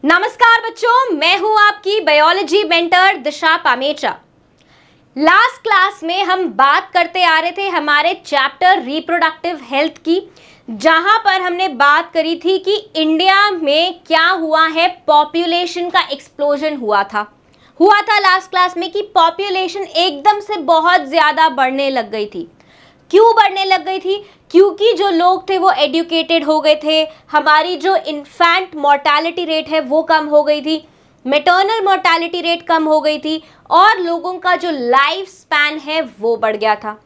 नमस्कार बच्चों, मैं हूं आपकी बायोलॉजी मेंटर दिशा पामेचा। लास्ट क्लास में हम बात करते आ रहे थे हमारे चैप्टर रिप्रोडक्टिव हेल्थ की, जहां पर हमने बात करी थी कि इंडिया में क्या हुआ है, पॉपुलेशन का एक्सप्लोजन हुआ था लास्ट क्लास में कि पॉपुलेशन एकदम से बहुत ज्यादा बढ़ने लग गई थी। क्यों बढ़ने लग गई थी? क्योंकि जो लोग थे वो एडुकेटेड हो गए थे, हमारी जो इन्फेंट मोर्टालिटी रेट है वो कम हो गई थी, मेटर्नल मोर्टालिटी रेट कम हो गई थी और लोगों का जो लाइफ स्पैन है वो बढ़ गया था।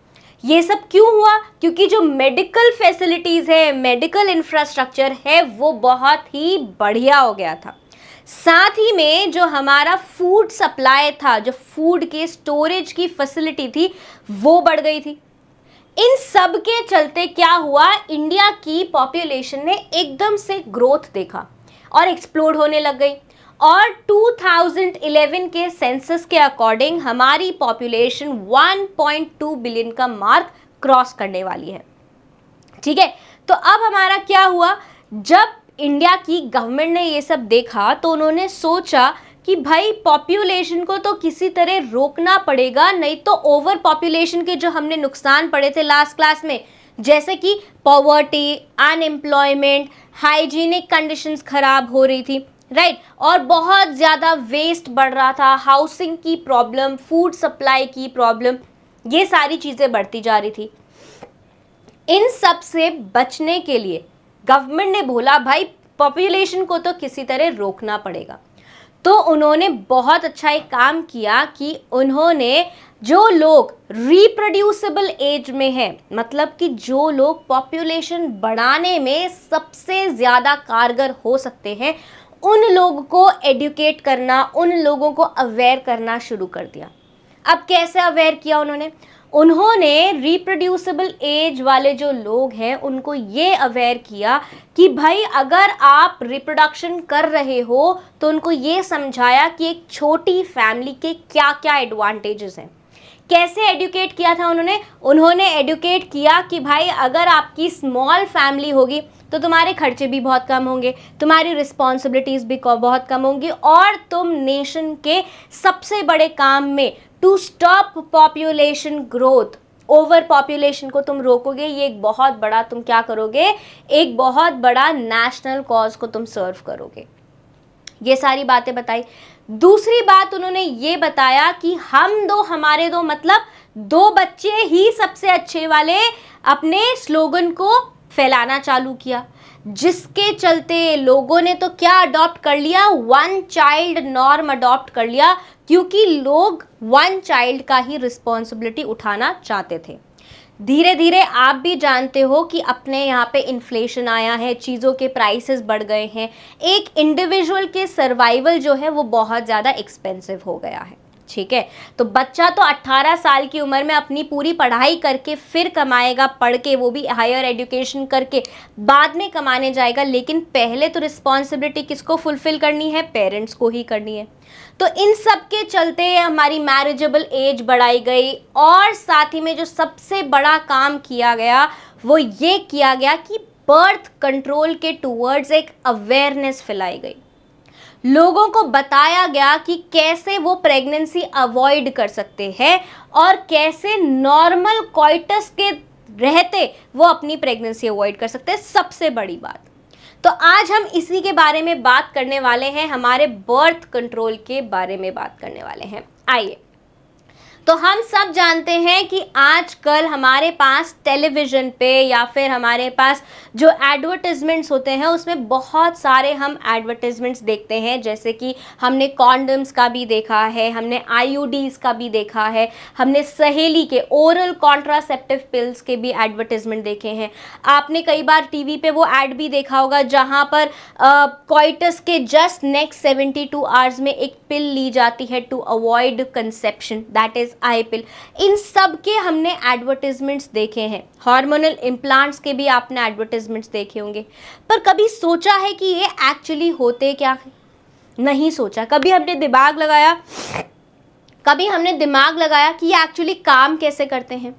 ये सब क्यों हुआ? क्योंकि जो मेडिकल फैसिलिटीज़ है, मेडिकल इंफ्रास्ट्रक्चर है वो बहुत ही बढ़िया हो गया था। साथ ही में जो हमारा फूड सप्लाई था, जो फूड के स्टोरेज की फैसिलिटी थी वो बढ़ गई थी। इन सब के चलते क्या हुआ, इंडिया की पॉपुलेशन ने एकदम से ग्रोथ देखा और एक्सप्लोड होने लग गई और 2011 के सेंसस के अकॉर्डिंग हमारी पॉपुलेशन 1.2 बिलियन का मार्क क्रॉस करने वाली है। ठीक है, तो अब हमारा क्या हुआ, जब इंडिया की गवर्नमेंट ने ये सब देखा तो उन्होंने सोचा कि भाई पॉपुलेशन को तो किसी तरह रोकना पड़ेगा, नहीं तो ओवर पॉपुलेशन के जो हमने नुकसान पड़े थे लास्ट क्लास में, जैसे कि पॉवर्टी, अनएम्प्लॉयमेंट, हाइजीनिक कंडीशंस खराब हो रही थी, राइट, और बहुत ज़्यादा वेस्ट बढ़ रहा था, हाउसिंग की प्रॉब्लम, फूड सप्लाई की प्रॉब्लम, ये सारी चीज़ें बढ़ती जा रही थी। इन सब से बचने के लिए गवर्नमेंट ने बोला भाई पॉपुलेशन को तो किसी तरह रोकना पड़ेगा। तो उन्होंने बहुत अच्छा एक काम किया कि उन्होंने जो लोग रिप्रोड्यूसिबल एज में हैं, मतलब कि जो लोग पॉपुलेशन बढ़ाने में सबसे ज़्यादा कारगर हो सकते हैं, उन लोगों को एडुकेट करना, उन लोगों को अवेयर करना शुरू कर दिया। अब कैसे अवेयर किया उन्होंने रिप्रोड्यूसिबल एज वाले जो लोग हैं उनको ये अवेयर किया कि भाई अगर आप रिप्रोडक्शन कर रहे हो तो उनको ये समझाया कि एक छोटी फैमिली के क्या क्या एडवांटेजेस हैं। कैसे एडुकेट किया था उन्होंने एडुकेट किया कि भाई अगर आपकी स्मॉल फैमिली होगी तो तुम्हारे खर्चे भी बहुत कम होंगे, तुम्हारी रिस्पॉन्सिबिलिटीज़ भी बहुत कम होंगी और तुम नेशन के सबसे बड़े काम में to stop population growth, over population को तुम रोकोगे। ये एक बहुत बड़ा तुम क्या करोगे, एक बहुत बड़ा नेशनल कॉज को तुम सर्व करोगे। ये सारी बातें बताई। दूसरी बात उन्होंने ये बताया कि हमारे दो मतलब दो बच्चे ही सबसे अच्छे वाले अपने स्लोगन को फैलाना चालू किया, जिसके चलते लोगों ने तो क्या अडॉप्ट कर लिया, वन चाइल्ड नॉर्म अडॉप्ट कर लिया, क्योंकि लोग वन चाइल्ड का ही रिस्पॉन्सिबिलिटी उठाना चाहते थे। धीरे धीरे आप भी जानते हो कि अपने यहाँ पे इन्फ्लेशन आया है, चीज़ों के प्राइसेस बढ़ गए हैं, एक इंडिविजुअल के सर्वाइवल जो है वो बहुत ज़्यादा एक्सपेंसिव हो गया है। ठीक है, तो बच्चा तो 18 साल की उम्र में अपनी पूरी पढ़ाई करके फिर कमाएगा, पढ़ के, वो भी हायर एजुकेशन करके बाद में कमाने जाएगा, लेकिन पहले तो रिस्पॉन्सिबिलिटी किसको फुलफिल करनी है, पेरेंट्स को ही करनी है। तो इन सब के चलते हमारी मैरिजेबल एज बढ़ाई गई और साथ ही में जो सबसे बड़ा काम किया गया वो ये किया गया कि बर्थ कंट्रोल के टूवर्ड्स एक अवेयरनेस फैलाई गई। लोगों को बताया गया कि कैसे वो प्रेगनेंसी अवॉइड कर सकते हैं और कैसे नॉर्मल कॉइटस के रहते वो अपनी प्रेगनेंसी अवॉइड कर सकते हैं। सबसे बड़ी बात, तो आज हम इसी के बारे में बात करने वाले हैं, हमारे बर्थ कंट्रोल के बारे में बात करने वाले हैं। आइए, तो हम सब जानते हैं कि आजकल हमारे पास टेलीविज़न पे या फिर हमारे पास जो एडवर्टाइजमेंट्स होते हैं उसमें बहुत सारे हम एडवर्टाइजमेंट्स देखते हैं, जैसे कि हमने कॉन्डम्स का भी देखा है, हमने आईयूडीज़ का भी देखा है, हमने सहेली के ओरल कॉन्ट्रासेप्टिव पिल्स के भी एडवर्टाइजमेंट देखे हैं। आपने कई बार टीवी पे वो ऐड भी देखा होगा जहाँ पर कॉइटस के जस्ट नेक्स्ट 72 आवर्स में एक पिल ली जाती है to avoid conception, that is I pill. इन सब के हमने एडवर्टाइजमेंट्स देखे हैं। हार्मोनल इम्प्लांट्स के भी आपने एडवर्टाइजमेंट्स देखे होंगे, पर कभी सोचा है कि ये एक्चुअली होते क्या है? नहीं सोचा। कभी हमने दिमाग लगाया कि ये एक्चुअली काम कैसे करते हैं,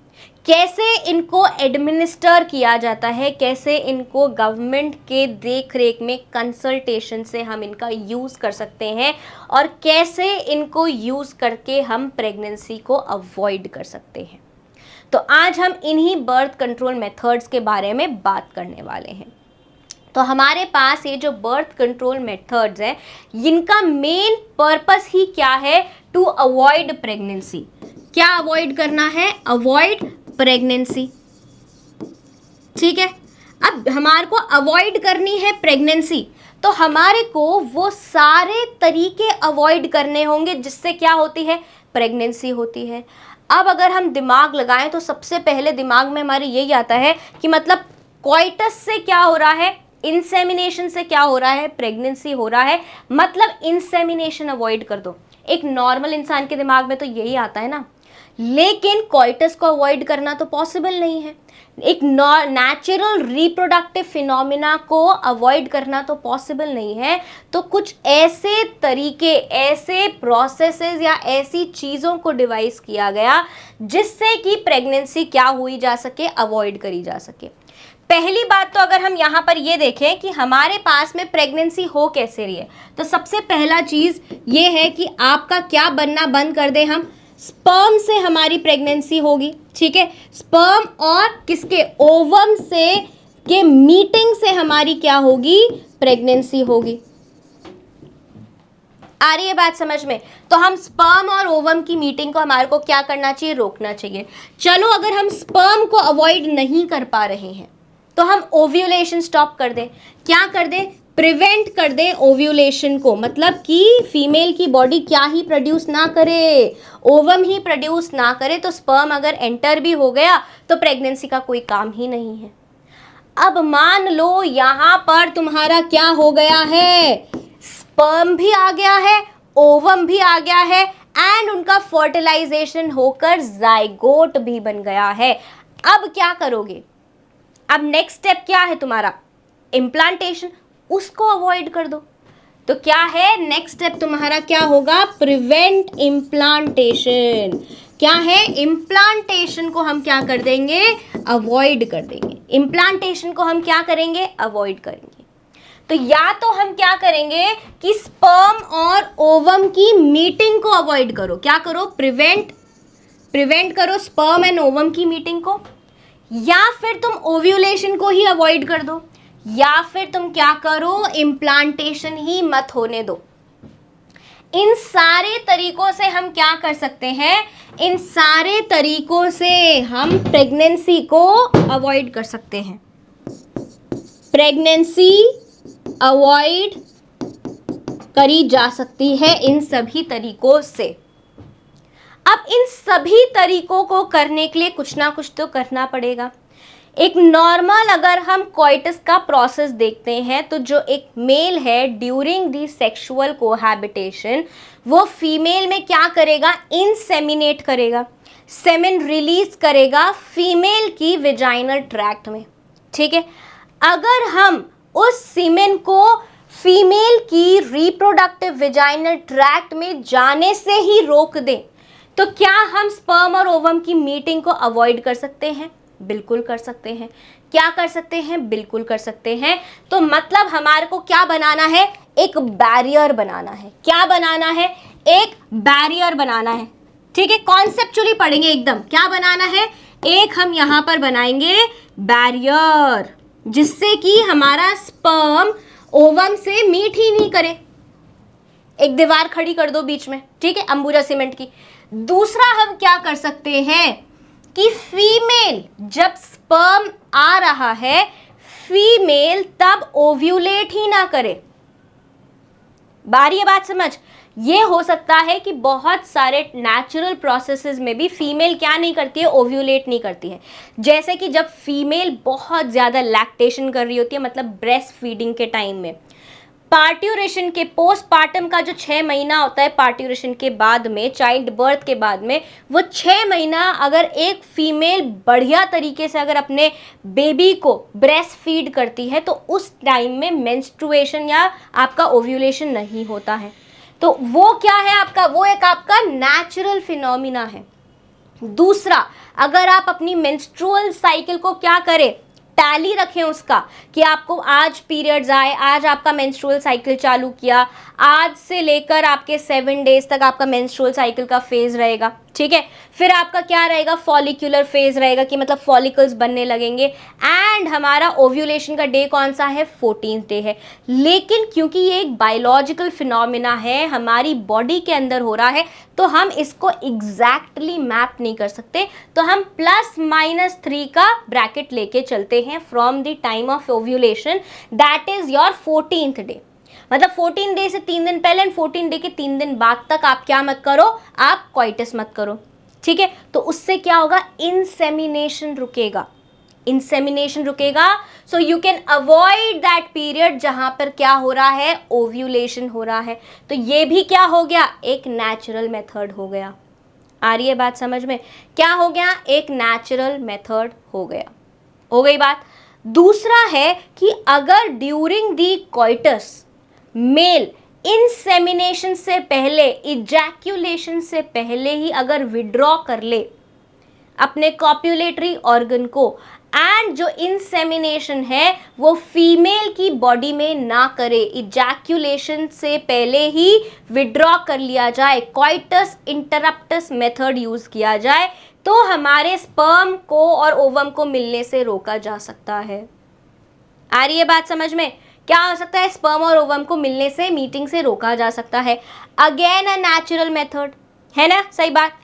कैसे इनको एडमिनिस्टर किया जाता है, कैसे इनको गवर्नमेंट के देख रेख में कंसल्टेशन से हम इनका यूज़ कर सकते हैं और कैसे इनको यूज़ करके हम प्रेगनेंसी को अवॉइड कर सकते हैं। तो आज हम इन्हीं बर्थ कंट्रोल मेथड्स के बारे में बात करने वाले हैं। तो हमारे पास ये जो बर्थ कंट्रोल मेथड्स हैं, इनका मेन पर्पस ही क्या है? To avoid pregnancy. क्या अवॉइड करना है? Avoid pregnancy. ठीक है, अब हमारे को अवॉइड करनी है प्रेगनेंसी, तो हमारे को वो सारे तरीके अवॉइड करने होंगे जिससे क्या होती है? प्रेगनेंसी होती है। अब अगर हम दिमाग लगाएं तो सबसे पहले दिमाग में हमारे यही आता है कि मतलब कोइटस से क्या हो रहा है? इंसेमिनेशन से क्या हो रहा है? प्रेगनेंसी हो रहा है, मतलब इंसेमिनेशन अवॉइड कर दो। एक नॉर्मल इंसान के दिमाग में तो यही आता है ना, लेकिन कोइटस को अवॉइड करना तो पॉसिबल नहीं है। एक नेचुरल रिप्रोडक्टिव फिनोमिना को अवॉइड करना तो पॉसिबल नहीं है। तो कुछ ऐसे तरीके, ऐसे प्रोसेसेस या ऐसी चीज़ों को डिवाइस किया गया जिससे कि प्रेगनेंसी क्या हुई जा सके? अवॉइड करी जा सके। पहली बात तो अगर हम यहाँ पर ये देखें कि हमारे पास में प्रेगनेंसी हो कैसे रही है, तो सबसे पहला चीज़ ये है कि आपका क्या बनना बंद कर दे हम? स्पर्म से हमारी प्रेगनेंसी होगी। ठीक है, स्पर्म और किसके? ओवम से के मीटिंग से हमारी क्या होगी? प्रेगनेंसी होगी। आ रही है बात समझ में? तो हम स्पर्म और ओवम की मीटिंग को हमारे को क्या करना चाहिए? रोकना चाहिए। चलो, अगर हम स्पर्म को अवॉइड नहीं कर पा रहे हैं तो हम ओव्यूलेशन स्टॉप कर दें। क्या कर दें? प्रिवेंट कर दें ओव्यूलेशन को, मतलब कि फीमेल की बॉडी क्या ही प्रोड्यूस ना करे? ओवम ही प्रोड्यूस ना करे। तो स्पर्म अगर एंटर भी हो गया तो प्रेगनेंसी का कोई काम ही नहीं है। अब मान लो यहाँ पर तुम्हारा क्या हो गया है? स्पर्म भी आ गया है, ओवम भी आ गया है एंड उनका फर्टिलाइजेशन होकर जाइगोट भी बन गया है। अब क्या करोगे? अब नेक्स्ट स्टेप क्या है तुम्हारा? इम्प्लांटेशन। उसको अवॉइड कर दो। तो क्या है नेक्स्ट स्टेप तुम्हारा? क्या होगा? Prevent implantation. क्या है? इम्प्लांटेशन को हम क्या कर देंगे? अवॉइड कर देंगे। इम्प्लांटेशन को हम क्या करेंगे? अवॉइड करेंगे। तो या तो हम क्या करेंगे कि स्पर्म और ओवम की मीटिंग को अवॉइड करो। क्या करो? प्रिवेंट करो स्पर्म एंड ओवम की मीटिंग को, या फिर तुम ओव्यूलेशन को ही अवॉइड कर दो, या फिर तुम क्या करो? इम्प्लांटेशन ही मत होने दो। इन सारे तरीकों से हम क्या कर सकते हैं? इन सारे तरीकों से हम प्रेगनेंसी को अवॉइड कर सकते हैं। प्रेगनेंसी अवॉइड करी जा सकती है इन सभी तरीकों से। अब इन सभी तरीकों को करने के लिए कुछ ना कुछ तो करना पड़ेगा। एक नॉर्मल अगर हम कोइटस का प्रोसेस देखते हैं तो जो एक मेल है ड्यूरिंग दी सेक्सुअल कोहैबिटेशन, वो फीमेल में क्या करेगा? इंसेमिनेट करेगा, सेमेन रिलीज करेगा फीमेल की वेजाइनल ट्रैक्ट में। ठीक है, अगर हम उस सीमेन को फीमेल की रिप्रोडक्टिव वेजाइनल ट्रैक्ट में जाने से ही रोक दें तो क्या हम स्पर्म और ओवम की मीटिंग को अवॉइड कर सकते हैं? बिल्कुल कर सकते हैं। क्या कर सकते हैं? बिल्कुल कर सकते हैं। तो मतलब हमारे को क्या बनाना है? एक बैरियर बनाना है। क्या बनाना है? एक बैरियर बनाना है। ठीक है, कॉन्सेप्चुअली पढ़ेंगे एकदम। क्या बनाना है? एक हम यहां पर बनाएंगे बैरियर, जिससे कि हमारा स्पर्म ओवम से मीट ही नहीं करे। एक दीवार खड़ी कर दो बीच में, ठीक है, अंबुजा सीमेंट की। दूसरा हम क्या कर सकते हैं कि फीमेल जब स्पर्म आ रहा है, फीमेल तब ओव्यूलेट ही ना करे। बारी है बात समझ? ये हो सकता है कि बहुत सारे नेचुरल प्रोसेसेस में भी फीमेल क्या नहीं करती है? ओव्यूलेट नहीं करती है। जैसे कि जब फीमेल बहुत ज़्यादा लैक्टेशन कर रही होती है, मतलब ब्रेस्ट फीडिंग के टाइम में, पार्ट्यूरेशन के पोस्टपार्टम का जो 6 महीना होता है, पार्ट्यूरेशन के बाद में, चाइल्ड बर्थ के बाद में, वो 6 महीना अगर एक फीमेल बढ़िया तरीके से अगर अपने बेबी को ब्रेस्ट फीड करती है तो उस टाइम में मेंस्ट्रुएशन या आपका ओव्यूलेशन नहीं होता है। तो वो क्या है आपका? वो एक आपका नेचुरल फिनोमिना है। दूसरा, अगर आप अपनी मेंस्ट्रुअल साइकिल को क्या करें, टैली रखें उसका, कि आपको आज पीरियड्स आए, आज आपका मेंस्ट्रुअल साइकिल चालू किया, आज से लेकर आपके 7 डेज तक आपका मेंस्ट्रुअल साइकिल का फेज रहेगा, ठीक है। फिर आपका क्या रहेगा, फॉलिक्यूलर फेज रहेगा, कि मतलब फॉलिकल्स बनने लगेंगे। एंड हमारा ओव्यूलेशन का डे कौन सा है, 14th डे है। लेकिन क्योंकि ये एक बायोलॉजिकल फिनोमिना है, हमारी बॉडी के अंदर हो रहा है, तो हम इसको एग्जैक्टली मैप नहीं कर सकते, तो हम +-3 का ब्रैकेट लेके चलते हैं from the time of ovulation, that is your 14th day. मतलब 14 डे से 3 दिन पहले एंड 14 डे के 3 दिन बाद तक आप क्या मत करो, आप क्वाइटस मत करो, ठीक है। तो उससे क्या होगा, इंसेमिनेशन रुकेगा, इंसेमिनेशन रुकेगा। So you can avoid that period जहां पर क्या हो रहा है, ओव्यूलेशन हो रहा है। तो ये भी क्या हो गया, एक नेचुरल मेथड हो गया। आ रही है बात समझ में, क्या हो गया, एक नेचुरल मेथड हो गया, हो गई बात। दूसरा है कि अगर ड्यूरिंग दी कॉइटस मेल इंसेमिनेशन से पहले, इजैक्यूलेशन से पहले ही अगर विड्रॉ कर ले अपने कॉप्युलेटरी ऑर्गन को, एंड जो इंसेमिनेशन है वो फीमेल की बॉडी में ना करे, इजैक्यूलेशन से पहले ही विड्रॉ कर लिया जाए, कॉइटस इंटरप्टस मेथड यूज किया जाए, तो हमारे स्पर्म को और ओवम को मिलने से रोका जा सकता है। आ रही है बात समझ में, क्या हो सकता है, स्पर्म और ओवम को मिलने से, मीटिंग से रोका जा सकता है। अगेन अ नेचुरल मेथड है ना, सही बात।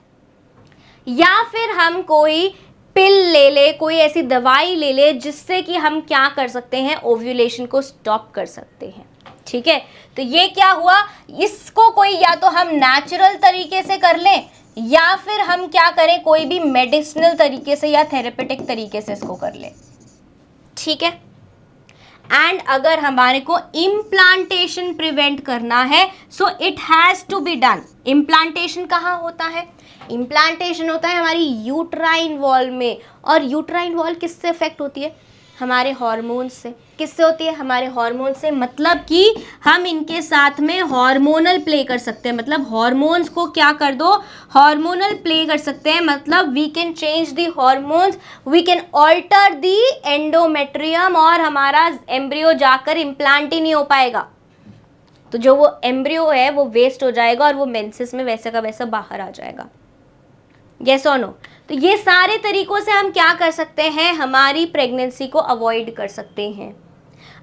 या फिर हम कोई पिल ले ले, कोई ऐसी दवाई ले ले जिससे कि हम क्या कर सकते हैं, ओव्यूलेशन को स्टॉप कर सकते हैं, ठीक है। तो ये क्या हुआ, इसको कोई या तो हम नेचुरल तरीके से कर लें, या फिर हम क्या करें, कोई भी मेडिसिनल तरीके से या थेरेपेटिक तरीके से इसको कर लें, ठीक है। एंड अगर हमारे को इम्प्लांटेशन प्रिवेंट करना है, so it has to be done. Implantation कहाँ होता है, इम्प्लांटेशन होता है हमारी यूट्राइन वॉल में। और यूट्राइन वॉल किससे अफेक्ट होती है, हमारे हार्मोन से। किससे होती है, हमारे हार्मोन से। मतलब कि हम इनके साथ में हार्मोनल प्ले कर सकते हैं, मतलब हार्मोन्स को क्या कर दो, हार्मोनल प्ले कर सकते हैं। मतलब we can change the hormones, we can alter the endometrium, और हमारा एम्ब्रियो जाकर इम्प्लांट ही नहीं हो पाएगा। तो जो वो एम्ब्रियो है वो वेस्ट हो जाएगा और वो मेंसेस में वैसे का वैसा बाहर आ जाएगा। यस और नो। तो ये सारे तरीकों से हम क्या कर सकते हैं, हमारी प्रेगनेंसी को अवॉइड कर सकते हैं।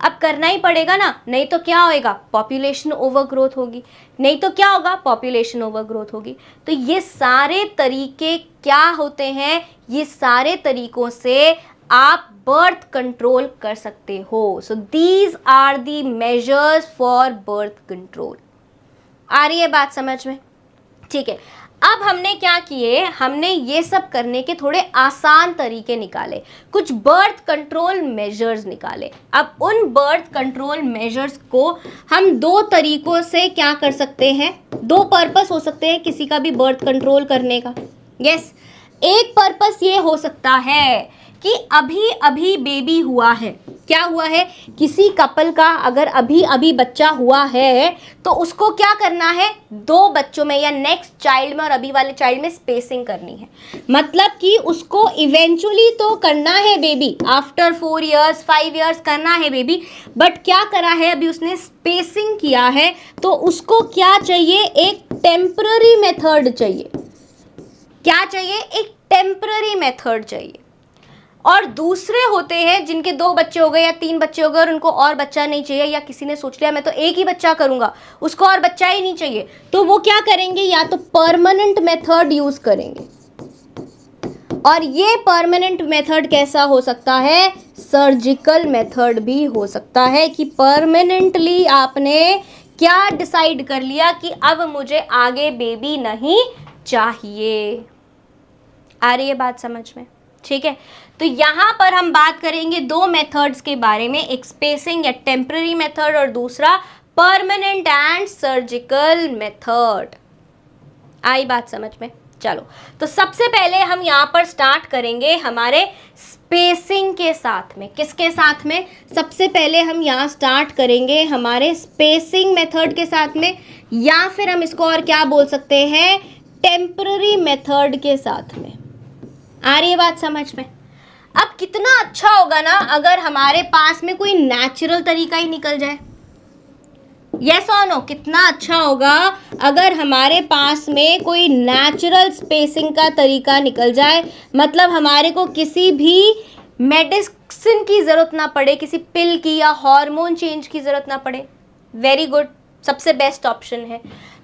अब करना ही पड़ेगा ना, नहीं तो क्या होएगा, पॉपुलेशन ओवर ग्रोथ होगी, नहीं तो क्या होगा, पॉपुलेशन ओवर ग्रोथ होगी। तो ये सारे तरीके क्या होते हैं, ये सारे तरीकों से आप बर्थ कंट्रोल कर सकते हो। So these are the measures for birth control. आ रही है बात समझ में, ठीक है। अब हमने क्या किए, हमने ये सब करने के थोड़े आसान तरीके निकाले, कुछ बर्थ कंट्रोल मेजर्स निकाले। अब उन बर्थ कंट्रोल मेजर्स को हम 2 तरीकों से क्या कर सकते हैं, 2 पर्पस हो सकते हैं किसी का भी बर्थ कंट्रोल करने का। यस, एक पर्पस ये हो सकता है कि अभी अभी बेबी हुआ है, क्या हुआ है, किसी कपल का अगर अभी अभी बच्चा हुआ है, तो उसको क्या करना है, 2 बच्चों में या नेक्स्ट चाइल्ड में और अभी वाले चाइल्ड में स्पेसिंग करनी है। मतलब कि उसको इवेंचुअली तो करना है बेबी, आफ्टर 4 इयर्स 5 इयर्स करना है बेबी, बट क्या करा है, अभी उसने स्पेसिंग किया है, तो उसको क्या चाहिए, एक टेम्पररी मेथड चाहिए। क्या चाहिए, एक टेम्पररी मेथड चाहिए। और दूसरे होते हैं जिनके 2 बच्चे हो गए या 3 बच्चे हो गए और उनको और बच्चा नहीं चाहिए, या किसी ने सोच लिया मैं तो एक ही बच्चा करूंगा, उसको और बच्चा ही नहीं चाहिए, तो वो क्या करेंगे, या तो परमानेंट मेथड यूज करेंगे। और ये परमानेंट मेथड कैसा हो सकता है, सर्जिकल मेथड भी हो सकता है, कि परमानेंटली आपने क्या डिसाइड कर लिया कि अब मुझे आगे बेबी नहीं चाहिए। आ रही है बात समझ में, ठीक है। तो यहाँ पर हम बात करेंगे 2 मेथड्स के बारे में, एक स्पेसिंग या टेम्पररी मेथड और दूसरा परमानेंट एंड सर्जिकल मेथड। आई बात समझ में, चलो। तो सबसे पहले हम यहाँ पर स्टार्ट करेंगे हमारे स्पेसिंग के साथ में। किसके साथ में, सबसे पहले हम यहाँ स्टार्ट करेंगे हमारे स्पेसिंग मेथड के साथ में, या फिर हम इसको और क्या बोल सकते हैं, टेम्पररी मेथड के साथ में। आ रही है बात समझ में? अब कितना अच्छा होगा ना अगर हमारे पास में कोई नेचुरल तरीका ही निकल जाए। यस और नो, कितना अच्छा होगा अगर हमारे पास में कोई नेचुरल स्पेसिंग का तरीका निकल जाए, मतलब हमारे को किसी भी मेडिसिन की ज़रूरत ना पड़े, किसी पिल की या हार्मोन चेंज की ज़रूरत ना पड़े। वेरी गुड, सबसे बेस्ट ऑप्शन है।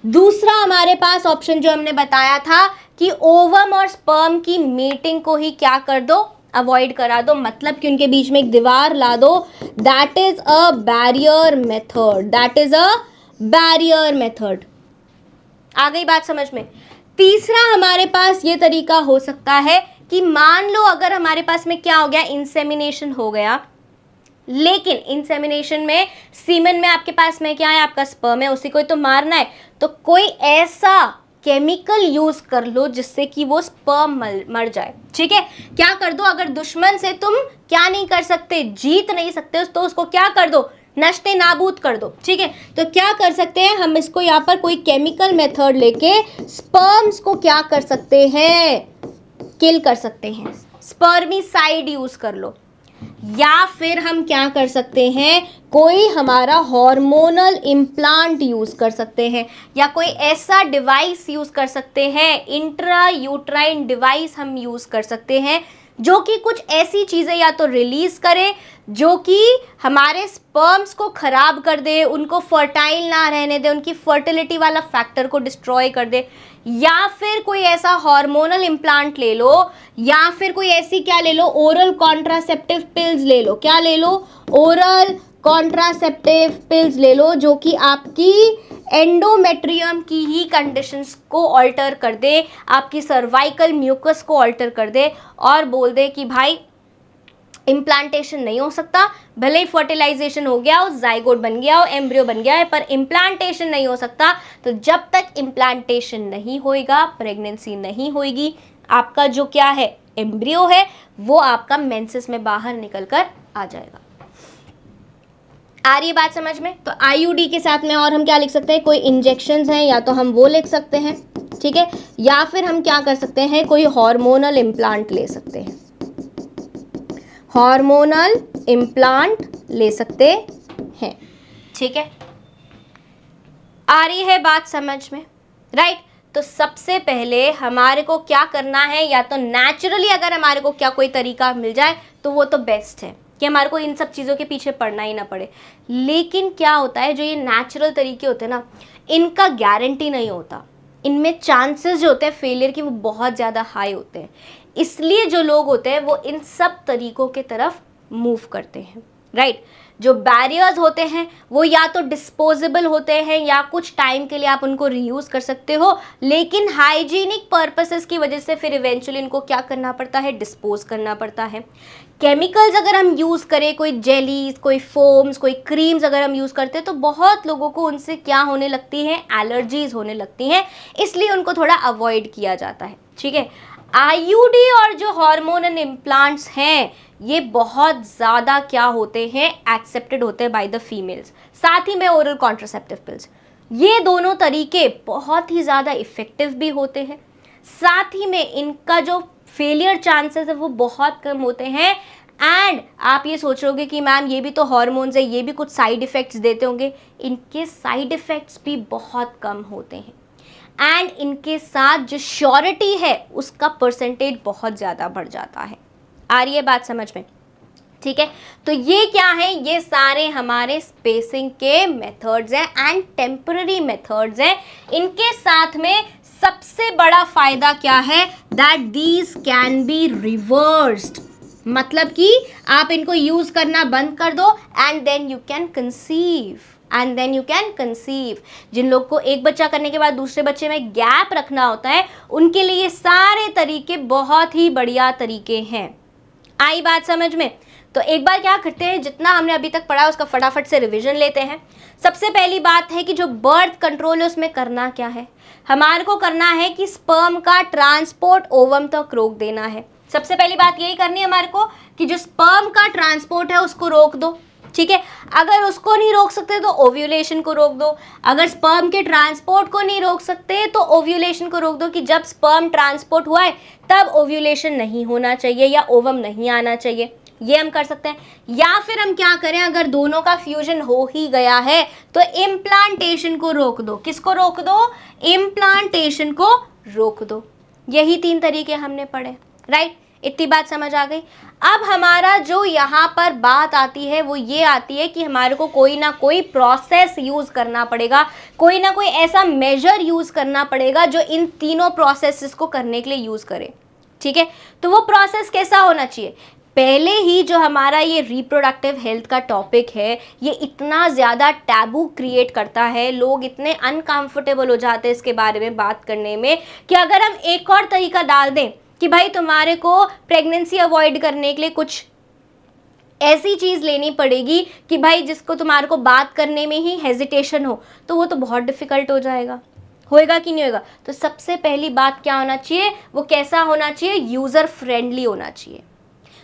दूसरा हमारे पास ऑप्शन जो हमने बताया था कि ओवम और स्पर्म की मीटिंग को ही क्या कर दो, अवॉइड करा दो, मतलब कि उनके बीच में एक दीवार ला दो। That is a barrier method, that is a barrier method. आ गई बात समझ में? तीसरा हमारे पास ये तरीका हो सकता है कि मान लो अगर हमारे पास में क्या हो गया, इंसेमिनेशन हो गया, लेकिन इंसेमिनेशन में सीमेन में आपके पास में क्या है, आपका स्पर्म है, उसी को तो मारना है, तो कोई ऐसा केमिकल यूज कर लो जिससे कि वो स्पर्म मर जाए। ठीक है, क्या कर दो, अगर दुश्मन से तुम क्या नहीं कर सकते, जीत नहीं सकते, तो उसको क्या कर दो, नष्टे नाबूद कर दो। ठीक है, तो क्या कर सकते हैं हम, इसको यहाँ पर कोई केमिकल मेथड लेके स्पर्म्स को क्या कर सकते हैं, किल कर सकते हैं, स्पर्मिसाइड यूज कर लो। या फिर हम क्या कर सकते हैं, कोई हमारा हार्मोनल इम्प्लांट यूज कर सकते हैं, या कोई ऐसा डिवाइस यूज कर सकते हैं, इंट्रा यूट्राइन डिवाइस हम यूज कर सकते हैं जो कि कुछ ऐसी चीज़ें या तो रिलीज करे जो कि हमारे स्पर्म्स को खराब कर दे, उनको फर्टाइल ना रहने दे, उनकी फर्टिलिटी वाला फैक्टर को डिस्ट्रॉय कर दे। या फिर कोई ऐसा हार्मोनल इम्प्लांट ले लो, या फिर कोई ऐसी क्या ले लो, ओरल कॉन्ट्रासेप्टिव पिल्स ले लो। क्या ले लो, ओरल कॉन्ट्रासेप्टिव पिल्स ले लो, जो कि आपकी एंडोमेट्रियम की ही कंडीशंस को ऑल्टर कर दे, आपकी सर्वाइकल म्यूकस को ऑल्टर कर दे और बोल दे कि भाई इम्प्लांटेशन नहीं हो सकता, भले ही फर्टिलाइजेशन हो गया हो, जाइगोट बन गया हो, एम्ब्रियो बन गया है, पर इम्प्लांटेशन नहीं हो सकता। तो जब तक इम्प्लांटेशन नहीं होएगा, प्रेगनेंसी नहीं होएगी, आपका जो क्या है एम्ब्रियो है वो आपका मेंसेस में बाहर निकल कर आ जाएगा। आ रही है बात समझ में? तो आईयूडी के साथ में और हम क्या लिख सकते हैं, कोई इंजेक्शंस हैं या तो हम वो लिख सकते हैं। ठीक है, या फिर हम क्या कर सकते हैं, कोई हार्मोनल इम्प्लांट ले सकते हैं, हार्मोनल इम्प्लांट ले सकते हैं। ठीक है, आ रही है बात समझ में? राइट, तो सबसे पहले हमारे को क्या करना है, या तो नेचुरली अगर हमारे को क्या कोई तरीका मिल जाए तो वो तो बेस्ट है कि हमारे को इन सब चीज़ों के पीछे पड़ना ही ना पड़े। लेकिन क्या होता है, जो ये नेचुरल तरीके होते हैं ना, इनका गारंटी नहीं होता, इनमें चांसेस जो होते हैं फेलियर की वो बहुत ज़्यादा हाई होते हैं। इसलिए जो लोग होते हैं वो इन सब तरीकों के तरफ मूव करते हैं। राइट, जो बैरियर्स होते हैं वो या तो डिस्पोजेबल होते हैं या कुछ टाइम के लिए आप उनको रीयूज कर सकते हो, लेकिन हाइजीनिक पर्पसेस की वजह से फिर इवेंचुअली इनको क्या करना पड़ता है, डिस्पोज करना पड़ता है। केमिकल्स अगर हम यूज़ करें, कोई जेलीज, कोई फोम्स, कोई क्रीम्स अगर हम यूज़ करते हैं तो बहुत लोगों को उनसे क्या होने लगती है, एलर्जीज होने लगती हैं, इसलिए उनको थोड़ा अवॉइड किया जाता है। ठीक है, आईयूडी और जो हार्मोनल इम्प्लांट्स हैं ये बहुत ज़्यादा क्या होते हैं, एक्सेप्टेड होते हैं बाय द फीमेल्स। साथ ही में ओरल कॉन्ट्रासेप्टिव पिल्स, ये दोनों तरीके बहुत ही ज़्यादा इफ़ेक्टिव भी होते हैं, साथ ही में इनका जो फेलियर चांसेस है वो बहुत कम होते हैं। एंड आप ये सोचोगे कि मैम ये भी तो हॉर्मोन्स है, ये भी कुछ साइड इफ़ेक्ट्स देते होंगे, इनके साइड इफ़ेक्ट्स भी बहुत कम होते हैं। एंड इनके साथ जो श्योरिटी है उसका परसेंटेज बहुत ज़्यादा बढ़ जाता है। आ रही है बात समझ में? ठीक है, तो ये क्या है, ये सारे हमारे स्पेसिंग के मेथड्स हैं एंड टेम्पररी मेथड्स हैं। इनके साथ में सबसे बड़ा फायदा क्या है, that these can be reversed, मतलब कि आप इनको यूज करना बंद कर दो and then you can conceive. जिन लोग को एक बच्चा करने के बाद दूसरे बच्चे में गैप रखना होता है, उनके लिए ये सारे तरीके बहुत ही बढ़िया तरीके हैं। आई बात समझ में? तो एक बार क्या करते हैं, जितना हमने अभी तक पढ़ा उसका फटाफट से रिवीजन लेते हैं। सबसे पहली बात है कि जो बर्थ कंट्रोल है उसमें करना क्या है, हमारे को करना है कि स्पर्म का ट्रांसपोर्ट ओवम तक रोक देना है। सबसे पहली बात यही करनी है हमारे को कि जो स्पर्म का ट्रांसपोर्ट है उसको रोक दो। ठीक है। अगर उसको नहीं रोक सकते तो ओव्यूलेशन को रोक दो। अगर स्पर्म के ट्रांसपोर्ट को नहीं रोक सकते तो ओव्यूलेशन को रोक दो, कि जब स्पर्म ट्रांसपोर्ट हुआ है तब ओव्यूलेशन नहीं होना चाहिए या ओवम नहीं आना चाहिए, ये हम कर सकते हैं। या फिर हम क्या करें, अगर दोनों का फ्यूजन हो ही गया है तो इम्प्लांटेशन को रोक दो। किसको रोक दो? इम्प्लांटेशन को रोक दो। यही 3 तरीके हमने पढ़े, राइट। इतनी बात समझ आ गई। अब हमारा जो यहाँ पर बात आती है वो ये आती है कि हमारे को कोई ना कोई प्रोसेस यूज़ करना पड़ेगा, कोई ना कोई ऐसा मेजर यूज़ करना पड़ेगा जो इन तीनों प्रोसेसेस को करने के लिए यूज़ करे, ठीक है। तो वो प्रोसेस कैसा होना चाहिए? पहले ही जो हमारा ये रिप्रोडक्टिव हेल्थ का टॉपिक है ये इतना ज़्यादा टैबू क्रिएट करता है, लोग इतने अनकंफर्टेबल हो जाते हैं इसके बारे में बात करने में, कि अगर हम एक और तरीका डाल दें कि भाई तुम्हारे को प्रेगनेंसी अवॉइड करने के लिए कुछ ऐसी चीज़ लेनी पड़ेगी कि भाई जिसको तुम्हारे को बात करने में ही हेजिटेशन हो, तो वो तो बहुत डिफ़िकल्ट हो जाएगा। होएगा कि नहीं होएगा? तो सबसे पहली बात क्या होना चाहिए, वो कैसा होना चाहिए? यूज़र फ्रेंडली होना चाहिए।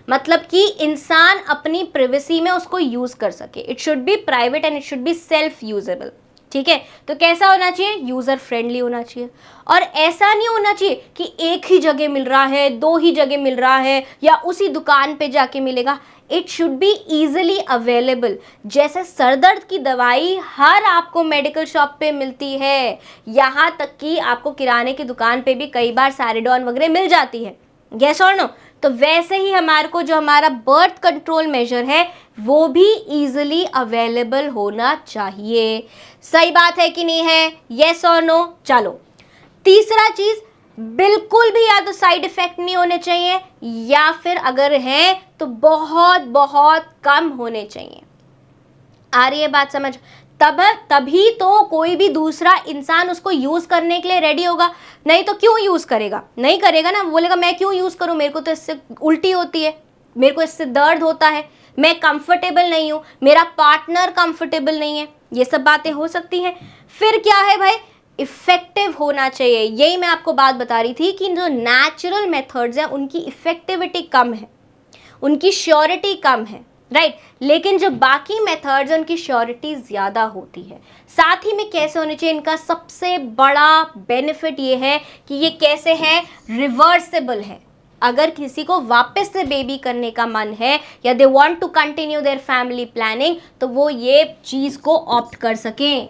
मतलब कि इंसान अपनी प्राइवेसी में उसको यूज़ कर सके। It should be private and it should be self usable, ठीक है। तो कैसा होना चाहिए? यूज़र फ्रेंडली होना चाहिए। और ऐसा नहीं होना चाहिए कि एक ही जगह मिल रहा है, 2 ही जगह मिल रहा है या उसी दुकान पे जाके मिलेगा। It should be easily available. जैसे सर दर्द की दवाई हर आपको मेडिकल शॉप पे मिलती है, यहाँ तक कि आपको किराने की दुकान पे भी कई बार सैरिडॉन वगैरह मिल जाती है, यस और नो। तो वैसे ही हमारे को जो हमारा बर्थ कंट्रोल मेजर है वो भी इजीली अवेलेबल होना चाहिए। सही बात है कि नहीं है? यस और नो। चलो, तीसरा चीज, बिल्कुल भी या तो साइड इफेक्ट नहीं होने चाहिए या फिर अगर हैं तो बहुत बहुत कम होने चाहिए। आ रही है बात समझ? तभी तो कोई भी दूसरा इंसान उसको यूज करने के लिए रेडी होगा, नहीं तो क्यों यूज करेगा? नहीं करेगा ना, बोलेगा मैं क्यों यूज करूं, मेरे को तो इससे उल्टी होती है, मेरे को इससे दर्द होता है, मैं कंफर्टेबल नहीं हूं, मेरा पार्टनर कंफर्टेबल नहीं है, ये सब बातें हो सकती हैं। फिर क्या है भाई? इफेक्टिव होना चाहिए। यही मैं आपको बात बता रही थी कि जो नेचुरल मेथड्स हैं उनकी इफेक्टिविटी कम है, उनकी श्योरिटी कम है, राइट। लेकिन जो बाकी मेथड्स हैं उनकी श्योरिटी ज़्यादा होती है। साथ ही में कैसे होने चाहिए, इनका सबसे बड़ा बेनिफिट ये है कि ये कैसे है? रिवर्सेबल है। अगर किसी को वापस से बेबी करने का मन है या they want to continue their family planning, तो वो ये चीज़ को ऑप्ट कर सकें,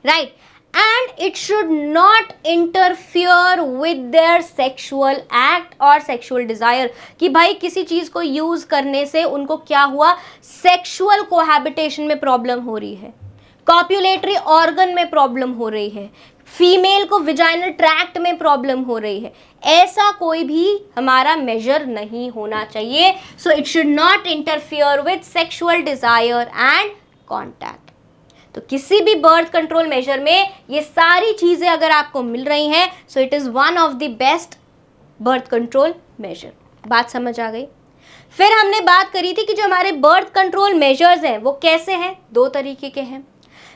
right. and it should not interfere with their sexual act और sexual desire, कि भाई किसी चीज़ को यूज़ करने से उनको क्या हुआ? सेक्सुअल कोहैबिटेशन में प्रॉब्लम हो रही है, कॉप्युलेटरी ऑर्गन में प्रॉब्लम हो रही है, फीमेल को विजाइनल ट्रैक्ट में प्रॉब्लम हो रही है, ऐसा कोई भी हमारा मेजर नहीं होना चाहिए। So it should not interfere with sexual desire and contact. तो किसी भी बर्थ कंट्रोल मेजर में ये सारी चीज़ें अगर आपको मिल रही हैं, so it is one of the best birth control measure. बात समझ आ गई? फिर हमने बात करी थी कि जो हमारे बर्थ कंट्रोल मेजर्स हैं वो कैसे हैं? 2 तरीके के हैं।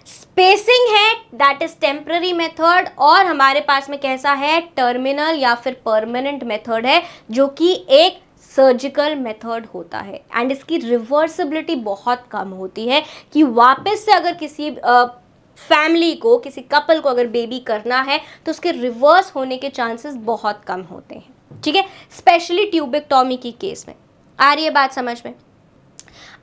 स्पेसिंग है, दैट इज टेम्पररी मेथड, और हमारे पास में कैसा है? टर्मिनल या फिर परमानेंट मेथड है, जो कि एक सर्जिकल मेथड होता है। एंड इसकी रिवर्सिबिलिटी बहुत कम होती है, कि वापस से अगर किसी फैमिली को, किसी कपल को अगर बेबी करना है तो उसके रिवर्स होने के चांसेस बहुत कम होते हैं, ठीक है, स्पेशली ट्यूबेक्टॉमी की केस में। आ रही है बात समझ में?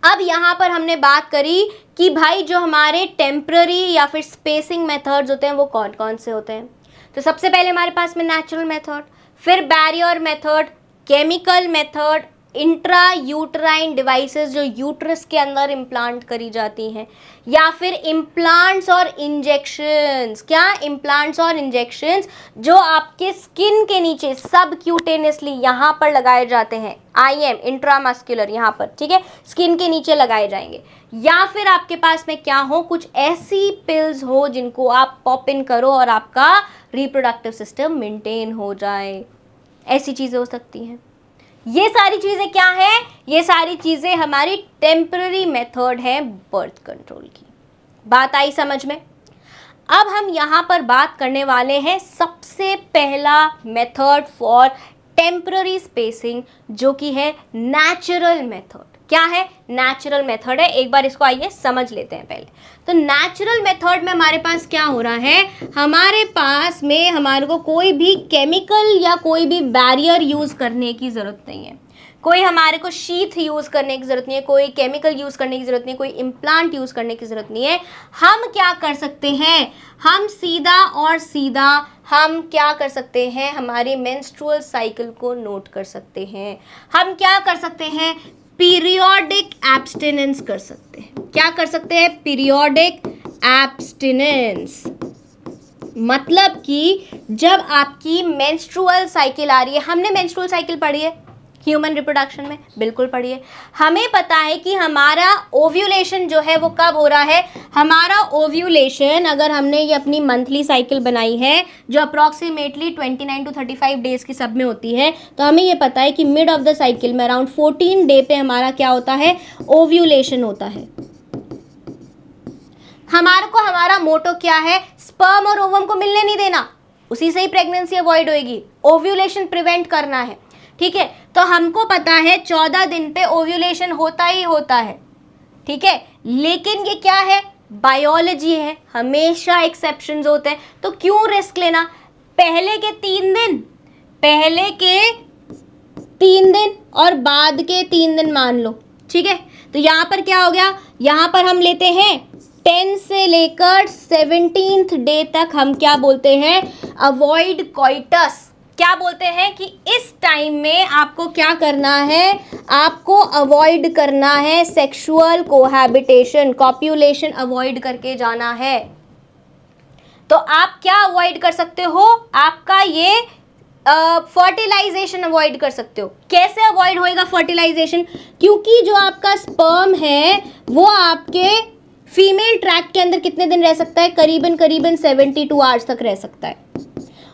अब यहाँ पर हमने बात करी कि भाई जो हमारे टेम्पररी या फिर स्पेसिंग मेथड्स होते हैं वो कौन कौन से होते हैं। तो सबसे पहले हमारे पास में नेचुरल मेथड, फिर barrier method, chemical method, intra uterine devices जो यूट्रस के अंदर इम्प्लांट करी जाती हैं, या फिर इम्प्लांट्स और इंजेक्शंस। क्या? इम्प्लांट्स और इंजेक्शंस जो आपके स्किन के नीचे सबक्यूटेनियसली यहाँ पर लगाए जाते हैं, IM इंट्रामस्कुलर यहाँ पर, ठीक है, स्किन के नीचे लगाए जाएंगे। या फिर आपके पास में क्या हो? कुछ ऐसी पिल्स हो जिनको आप पॉप इन करो और आपका रिप्रोडक्टिव सिस्टम मेंटेन हो जाए, ऐसी चीज़ें हो सकती हैं। ये सारी चीज़ें क्या है? ये सारी चीज़ें हमारी टेम्पररी मेथड है बर्थ कंट्रोल की। बात आई समझ में? अब हम यहाँ पर बात करने वाले हैं सबसे पहला मेथड फॉर टेम्पररी स्पेसिंग, जो कि है नेचुरल मेथड। क्या है? नेचुरल मेथड है। एक बार इसको आइए समझ लेते हैं पहले। तो नेचुरल मेथड में हमारे पास क्या हो रहा है, हमारे पास में हमारे को कोई भी केमिकल या कोई भी बैरियर यूज करने की जरूरत नहीं है, कोई हमारे को शीथ यूज करने की जरूरत नहीं है, कोई केमिकल यूज करने की जरूरत नहीं है, कोई इम्प्लांट यूज करने की जरूरत नहीं है। हम क्या कर सकते हैं, हम सीधा और सीधा हम क्या कर सकते हैं, हमारी मेंस्ट्रुअल साइकिल को नोट कर सकते हैं। हम क्या कर सकते हैं, पीरियोडिक एब्स्टिनेंस कर सकते हैं। क्या कर सकते हैं? Periodic abstinence. मतलब कि जब आपकी मेंस्ट्रुअल साइकिल आ रही है, हमने मेंस्ट्रुअल साइकिल पढ़ी है ह्यूमन रिप्रोडक्शन में, बिल्कुल पढ़ी है। हमें पता है कि हमारा ओव्यूलेशन जो है वो कब हो रहा है। हमारा ओव्यूलेशन, अगर हमने ये अपनी मंथली साइकिल बनाई है जो अप्रॉक्सीमेटली 29 to 35 डेज की सब में होती है, तो हमें ये पता है कि मिड ऑफ द साइकिल में अराउंड 14 डे पे हमारा क्या होता है, ओव्यूलेशन होता है। हमारे को हमारा मोटो क्या है, स्पर्म और ओवम को मिलने नहीं देना, उसी से ही प्रेगनेंसी अवॉइड होएगी, ओव्यूलेशन प्रिवेंट करना है। ठीक है, तो हमको पता है 14 दिन पे ओव्यूलेशन होता ही होता है। ठीक है, लेकिन ये क्या है, बायोलॉजी है, हमेशा एक्सेप्शंस होते हैं। तो क्यों रिस्क लेना, पहले के 3 दिन और बाद के 3 दिन मान लो। ठीक है, तो यहाँ पर क्या हो गया, यहाँ पर हम लेते हैं 10 से लेकर 17th डे तक हम क्या बोलते हैं, अवॉइड कॉइटस। क्या बोलते हैं कि इस टाइम में आपको क्या करना है, आपको अवॉइड करना है सेक्सुअल कोहैबिटेशन, कॉप्यूलेशन अवॉइड करके जाना है। तो आप क्या अवॉइड कर सकते हो, आपका ये फर्टिलाइजेशन अवॉइड कर सकते हो। कैसे अवॉइड होएगा फर्टिलाइजेशन, क्योंकि जो आपका स्पर्म है वो आपके फीमेल ट्रैक के अंदर कितने दिन रह सकता है, करीबन 72 आवर्स तक रह सकता है,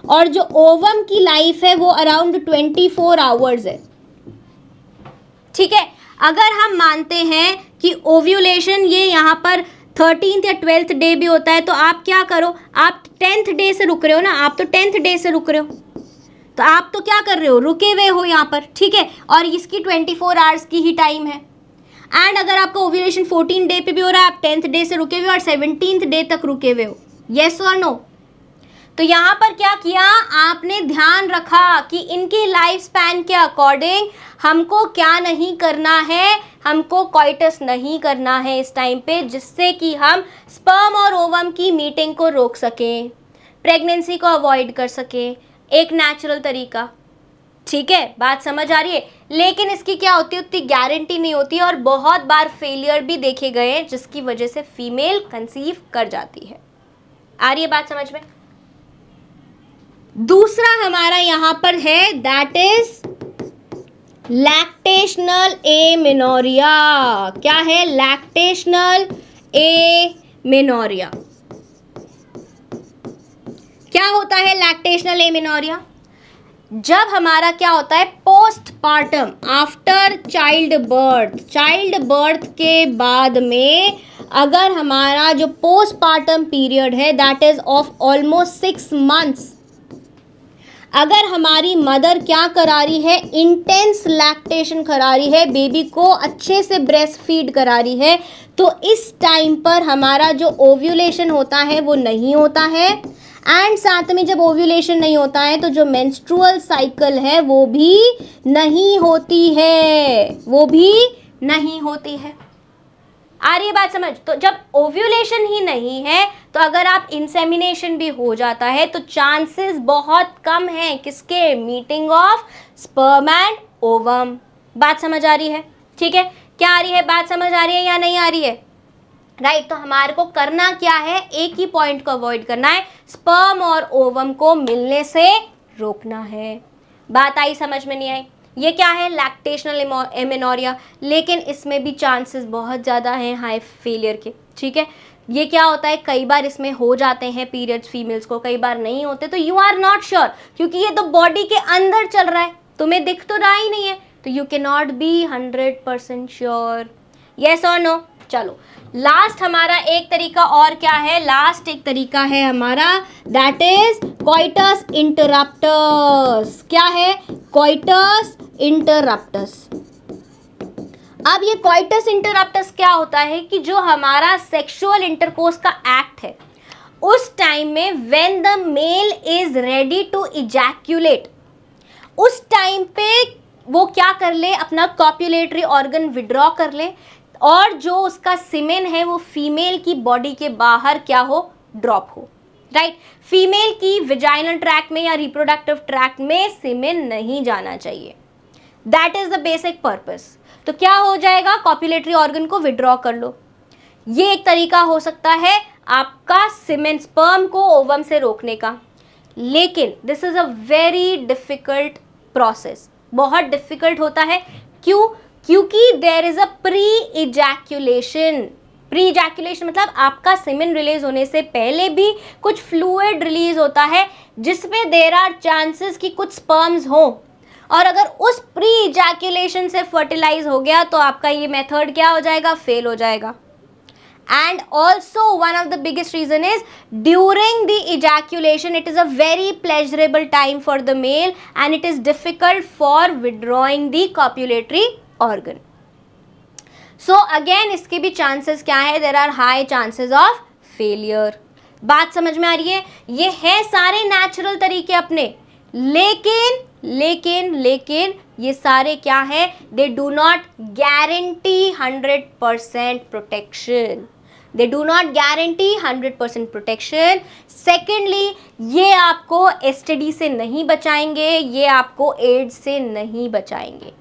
और जो ओवम की लाइफ है वो अराउंड 24 आवर्स है। ठीक है, अगर हम मानते हैं कि ओव्यूलेशन ये यहाँ पर 13th या 12th डे भी होता है, तो आप क्या करो, आप 10th डे से रुक रहे हो ना, आप तो 10th डे से रुक रहे हो, तो आप तो क्या कर रहे हो, रुके हुए हो यहाँ पर। ठीक है, और इसकी 24 आवर्स की ही टाइम है। एंड अगर आपका ओव्यूलेशन 14 डे पे भी हो रहा है, आप 10th डे से रुके हुए और 17th डे तक रुके हुए हो, येस और नो। तो यहाँ पर क्या किया, आपने ध्यान रखा कि इनकी लाइफ स्पैन के अकॉर्डिंग हमको क्या नहीं करना है, हमको कॉइटस नहीं करना है इस टाइम पे, जिससे कि हम स्पर्म और ओवम की मीटिंग को रोक सकें, प्रेगनेंसी को अवॉइड कर सकें, एक नेचुरल तरीका। ठीक है, बात समझ आ रही है। लेकिन इसकी क्या होती है, उतनी गारंटी नहीं होती और बहुत बार फेलियर भी देखे गए हैं, जिसकी वजह से फीमेल कंसीव कर जाती है। आ रही है बात समझ में। दूसरा हमारा यहां पर है, दैट इज लैक्टेशनल एमेनोरिया। क्या है, लैक्टेशनल एमेनोरिया। क्या होता है लैक्टेशनल एमेनोरिया, जब हमारा क्या होता है, पोस्टपार्टम, आफ्टर चाइल्ड बर्थ के बाद में अगर हमारा जो पोस्टपार्टम पीरियड है that is of almost 6 months, अगर हमारी मदर क्या करा रही है, इंटेंस लैक्टेशन करा रही है, बेबी को अच्छे से ब्रेस्ट फीड करा रही है, तो इस टाइम पर हमारा जो ओव्यूलेशन होता है वो नहीं होता है। एंड साथ में जब ओव्यूलेशन नहीं होता है तो जो मेंस्ट्रुअल साइकिल है वो भी नहीं होती है, वो भी नहीं होती है। आ रही है बात समझ। तो जब ओव्यूलेशन ही नहीं है तो अगर आप इंसेमिनेशन भी हो जाता है तो चांसेस बहुत कम हैं किसके, meeting of sperm and ovum. बात समझ आ रही है। ठीक है, क्या आ रही है बात समझ आ रही है या नहीं आ रही है, राइट। तो हमारे को करना क्या है, एक ही पॉइंट को अवॉइड करना है, स्पर्म और ओवम को मिलने से रोकना है। बात आई समझ में नहीं आई। ये क्या है, लैक्टेशनल एमेनोरिया, लेकिन इसमें भी चांसेस बहुत ज़्यादा हैं हाई फेलियर के। ठीक है, ये क्या होता है, कई बार इसमें हो जाते हैं पीरियड्स फीमेल्स को, कई बार नहीं होते, तो यू आर नॉट श्योर, क्योंकि ये तो बॉडी के अंदर चल रहा है, तुम्हें दिख तो रहा ही नहीं है, तो you can not be 100% sure. Yes और नो। चलो लास्ट हमारा एक तरीका और क्या है, लास्ट एक तरीका है हमारा, दैट इज कॉइटस इंटरप्टस। क्या है, कॉइटस इंटरप्टस। अब ये कोइटस इंटरप्टस क्या होता है कि जो हमारा सेक्सुअल इंटरकोर्स का एक्ट है उस टाइम में when the male is ready to ejaculate, उस टाइम पे वो क्या कर ले, अपना कॉप्युलेटरी ऑर्गन विड्रॉ कर ले और जो उसका सीमेन है वो फीमेल की बॉडी के बाहर क्या हो, ड्रॉप हो, राइट। फीमेल की विजाइनल ट्रैक्ट में या रिप्रोडक्टिव ट्रैक्ट में सीमेन नहीं जाना चाहिए, that is the basic purpose. तो क्या हो जाएगा, कॉप्युलेटरी ऑर्गन को विड्रॉ कर लो। ये एक तरीका हो सकता है आपका सीमेन स्पर्म को ओवम से रोकने का, लेकिन this is a very difficult process, बहुत डिफिकल्ट होता है। क्यों? क्योंकि there is a pre ejaculation. Pre ejaculation मतलब आपका सीमेन रिलीज होने से पहले भी कुछ फ्लूइड रिलीज होता है जिसमें देयर आर चांसेस कि कुछ स्पर्म्स हो, और अगर उस प्री इजैक्यूलेशन से फर्टिलाइज हो गया तो आपका ये मेथड क्या हो जाएगा, फेल हो जाएगा। And also one of the biggest reason is during the ejaculation it is a very pleasurable time for the male and it is difficult for withdrawing the copulatory organ. So again इसके भी chances क्या है, there are high chances of failure. बात समझ में आ रही है? ये है सारे natural तरीके अपने, लेकिन ये सारे क्या है, they do not guarantee 100% protection. They do not guarantee 100% protection. Secondly, ये आपको STD से नहीं बचाएंगे, ये आपको एड्स से नहीं बचाएंगे।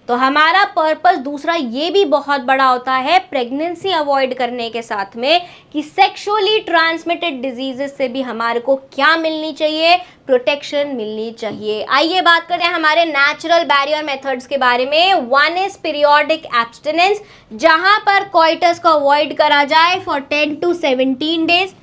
तो हमारा पर्पस दूसरा ये भी बहुत बड़ा होता है प्रेगनेंसी अवॉइड करने के साथ में कि सेक्सुअली ट्रांसमिटेड डिजीजेस से भी हमारे को क्या मिलनी चाहिए, प्रोटेक्शन मिलनी चाहिए। आइए बात करते हैं हमारे नेचुरल बैरियर मेथड्स के बारे में। वन इज पीरियोडिक एब्स्टिनेंस, जहां पर कोइटस को अवॉइड करा जाए फॉर 10 to 17 डेज।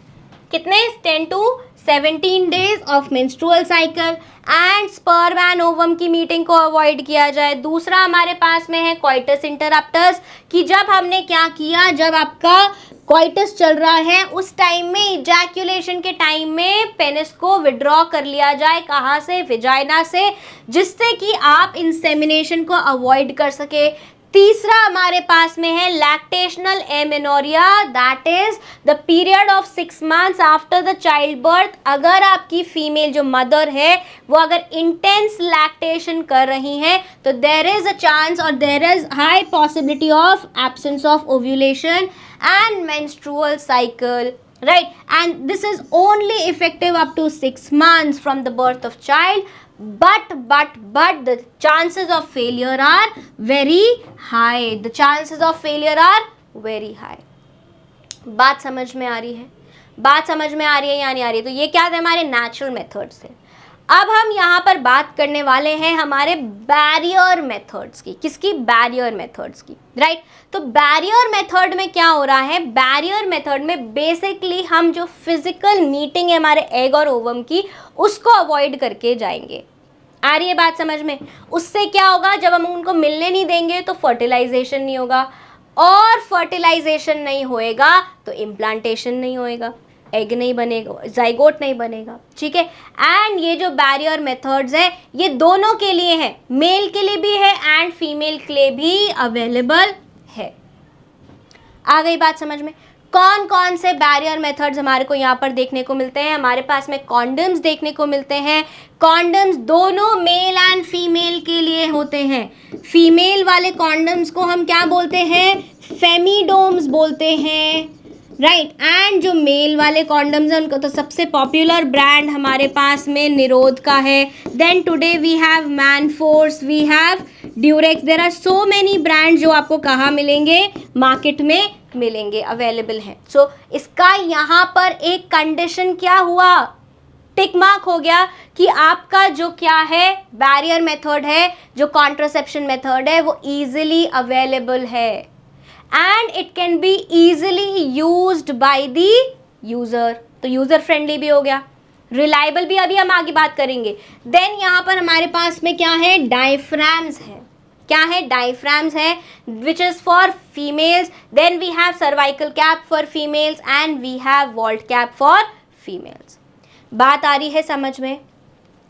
कितने? 10 to 17 days of menstrual cycle, and sperm and ovum की मीटिंग को अवॉइड किया जाए। दूसरा हमारे पास में है कोइटस इंटरप्टस, कि जब हमने क्या किया, जब आपका कोइटस चल रहा है उस टाइम में इजैक्यूलेशन के टाइम में पेनिस को विड्रॉ कर लिया जाए। कहाँ से? विजाइना से, जिससे कि आप इंसेमिनेशन को अवॉइड कर सके। तीसरा हमारे पास में है lactational amenorrhoea, that is the period of 6 months after the child birth. अगर आपकी फीमेल जो मदर है वो अगर इंटेंस लैक्टेशन कर रही है तो देयर इज अ चांस और there is high possibility of absence of ovulation and menstrual cycle, right? And this is only effective up to 6 months from the birth of child, but the chances of failure are very high. The chances of failure are very high. बात समझ में आ रही है? बात समझ में आ रही है या नहीं आ रही है? तो ये क्या थे हमारे नेचुरल मेथड्स से। अब हम यहाँ पर बात करने वाले हैं हमारे बैरियर मेथड्स की। किसकी? बैरियर मेथड्स की, राइट? तो बैरियर मेथड में क्या हो रहा है, बैरियर मेथड में बेसिकली हम जो फिजिकल मीटिंग है हमारे एग और ओवम की, उसको अवॉइड करके जाएंगे। आ रही है बात समझ में? उससे क्या होगा, जब हम उनको मिलने नहीं देंगे तो फर्टिलाइजेशन नहीं होगा, और फर्टिलाइजेशन नहीं होएगा तो इम्प्लांटेशन नहीं होएगा, एग नहीं बनेगा, जाइगोट नहीं बनेगा, ठीक है। एंड ये जो बैरियर मेथड्स है ये दोनों के लिए है, मेल के लिए भी है एंड फीमेल के लिए भी अवेलेबल है। आ गई बात समझ में? कौन कौन से बैरियर मेथड्स हमारे को यहाँ पर देखने को मिलते हैं? हमारे पास में कॉन्डम्स देखने को मिलते हैं। कॉन्डम्स दोनों मेल एंड फीमेल के लिए होते हैं। फीमेल वाले कॉन्डम्स को हम क्या बोलते हैं? फेमिडोम्स बोलते हैं, राइट। एंड जो मेल वाले कॉन्डम्स हैं उनको तो सबसे पॉपुलर ब्रांड हमारे पास में निरोध का है। Then today we have Manforce, we have Durex, there are so many brand जो आपको कहाँ मिलेंगे? मार्केट में मिलेंगे, अवेलेबल हैं। सो इसका यहाँ पर एक कंडीशन क्या हुआ, टिक मार्क हो गया कि आपका जो क्या है बैरियर मेथड है, जो कॉन्ट्रासेप्शन मेथड है वो इजीली अवेलेबल है and it can be easily used by the user. तो यूजर फ्रेंडली भी हो गया, रिलायबल भी, अभी हम आगे बात करेंगे। देन यहाँ पर हमारे पास में क्या है? डायफ्राम्स है। क्या है? डायफ्राम्स है, which is for females. Then we have cervical cap for females and we have vault cap for females. बात आ रही है समझ में?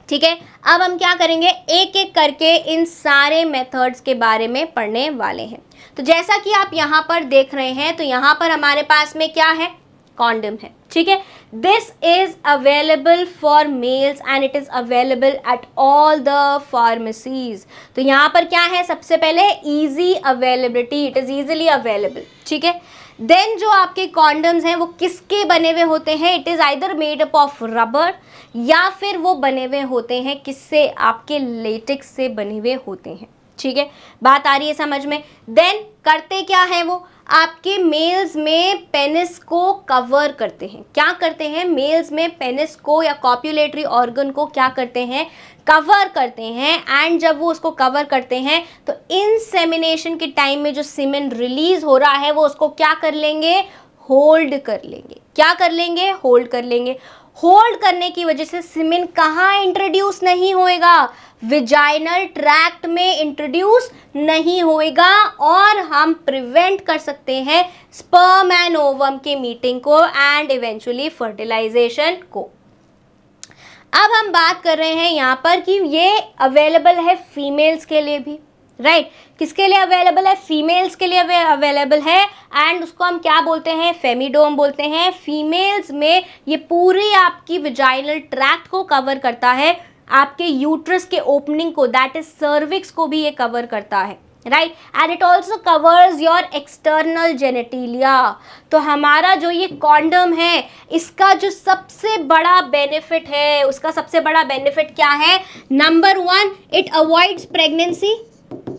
ठीक है, अब हम क्या करेंगे, एक एक करके इन सारे मेथड्स के बारे में पढ़ने वाले हैं। तो जैसा कि आप यहाँ पर देख रहे हैं, तो यहाँ पर हमारे पास में क्या है, कॉन्डम है, ठीक है। This is available for males and it is available at all the pharmacies. तो यहाँ पर क्या है, सबसे पहले easy availability, it is easily available, ठीक है। देन जो आपके कॉन्डम्स हैं वो किसके बने हुए होते हैं, it is either made up of rubber या फिर वो बने हुए होते हैं किससे, आपके लेटेक्स से बने हुए होते हैं, ठीक है। बात आ रही है समझ में। देन करते क्या है, वो आपके मेल्स में पेनिस को कवर करते हैं। क्या करते हैं, मेल्स में पेनिस को या कॉप्युलेटरी ऑर्गन को क्या करते हैं, कवर करते हैं। एंड जब वो उसको कवर करते हैं तो इंसेमिनेशन के टाइम में जो सीमेन रिलीज हो रहा है वो उसको क्या कर लेंगे, होल्ड कर लेंगे। क्या कर लेंगे, होल्ड कर लेंगे। होल्ड करने की वजह से सीमेन कहाँ इंट्रोड्यूस नहीं होएगा, विजाइनल ट्रैक्ट में इंट्रोड्यूस नहीं होएगा, और हम प्रिवेंट कर सकते हैं स्पर्म एंड ओवम के मीटिंग को एंड इवेंचुअली फर्टिलाइजेशन को। अब हम बात कर रहे हैं यहाँ पर कि ये अवेलेबल है फीमेल्स के लिए भी, राइट। किसके लिए अवेलेबल है, फीमेल्स के लिए अवेलेबल है। एंड उसको हम क्या बोलते हैं, फेमिडोम बोलते हैं। फीमेल्स में ये पूरी आपकी विजाइनल ट्रैक्ट को कवर करता है, आपके यूट्रस के ओपनिंग को, दैट इज सर्विक्स को भी ये कवर करता है, right. And it also covers your external genitalia. तो हमारा जो ये कॉन्डम है, इसका जो सबसे बड़ा बेनिफिट है, उसका सबसे बड़ा बेनिफिट क्या है, number 1, it avoids pregnancy.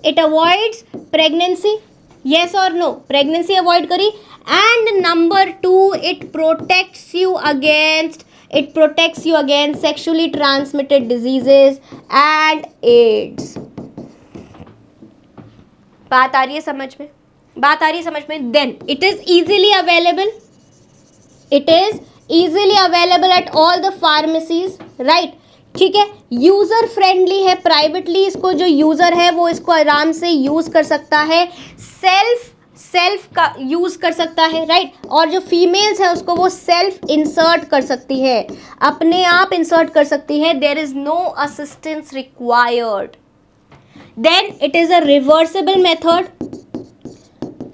It avoids pregnancy, yes और नो, प्रेगनेंसी अवॉइड करी। And number 2, it protects you against sexually transmitted diseases and AIDS. बात आ रही है समझ में, बात आ रही है समझ में। Then it is easily available, it is easily available at all the pharmacies, right, ठीक है। यूजर फ्रेंडली है, प्राइवेटली इसको जो यूजर है वो इसको आराम से यूज कर सकता है, सेल्फ का यूज कर सकता है, राइट। और जो फीमेल्स है उसको वो सेल्फ इंसर्ट कर सकती है, अपने आप इंसर्ट कर सकती है, there is no assistance required. Then it is a reversible method,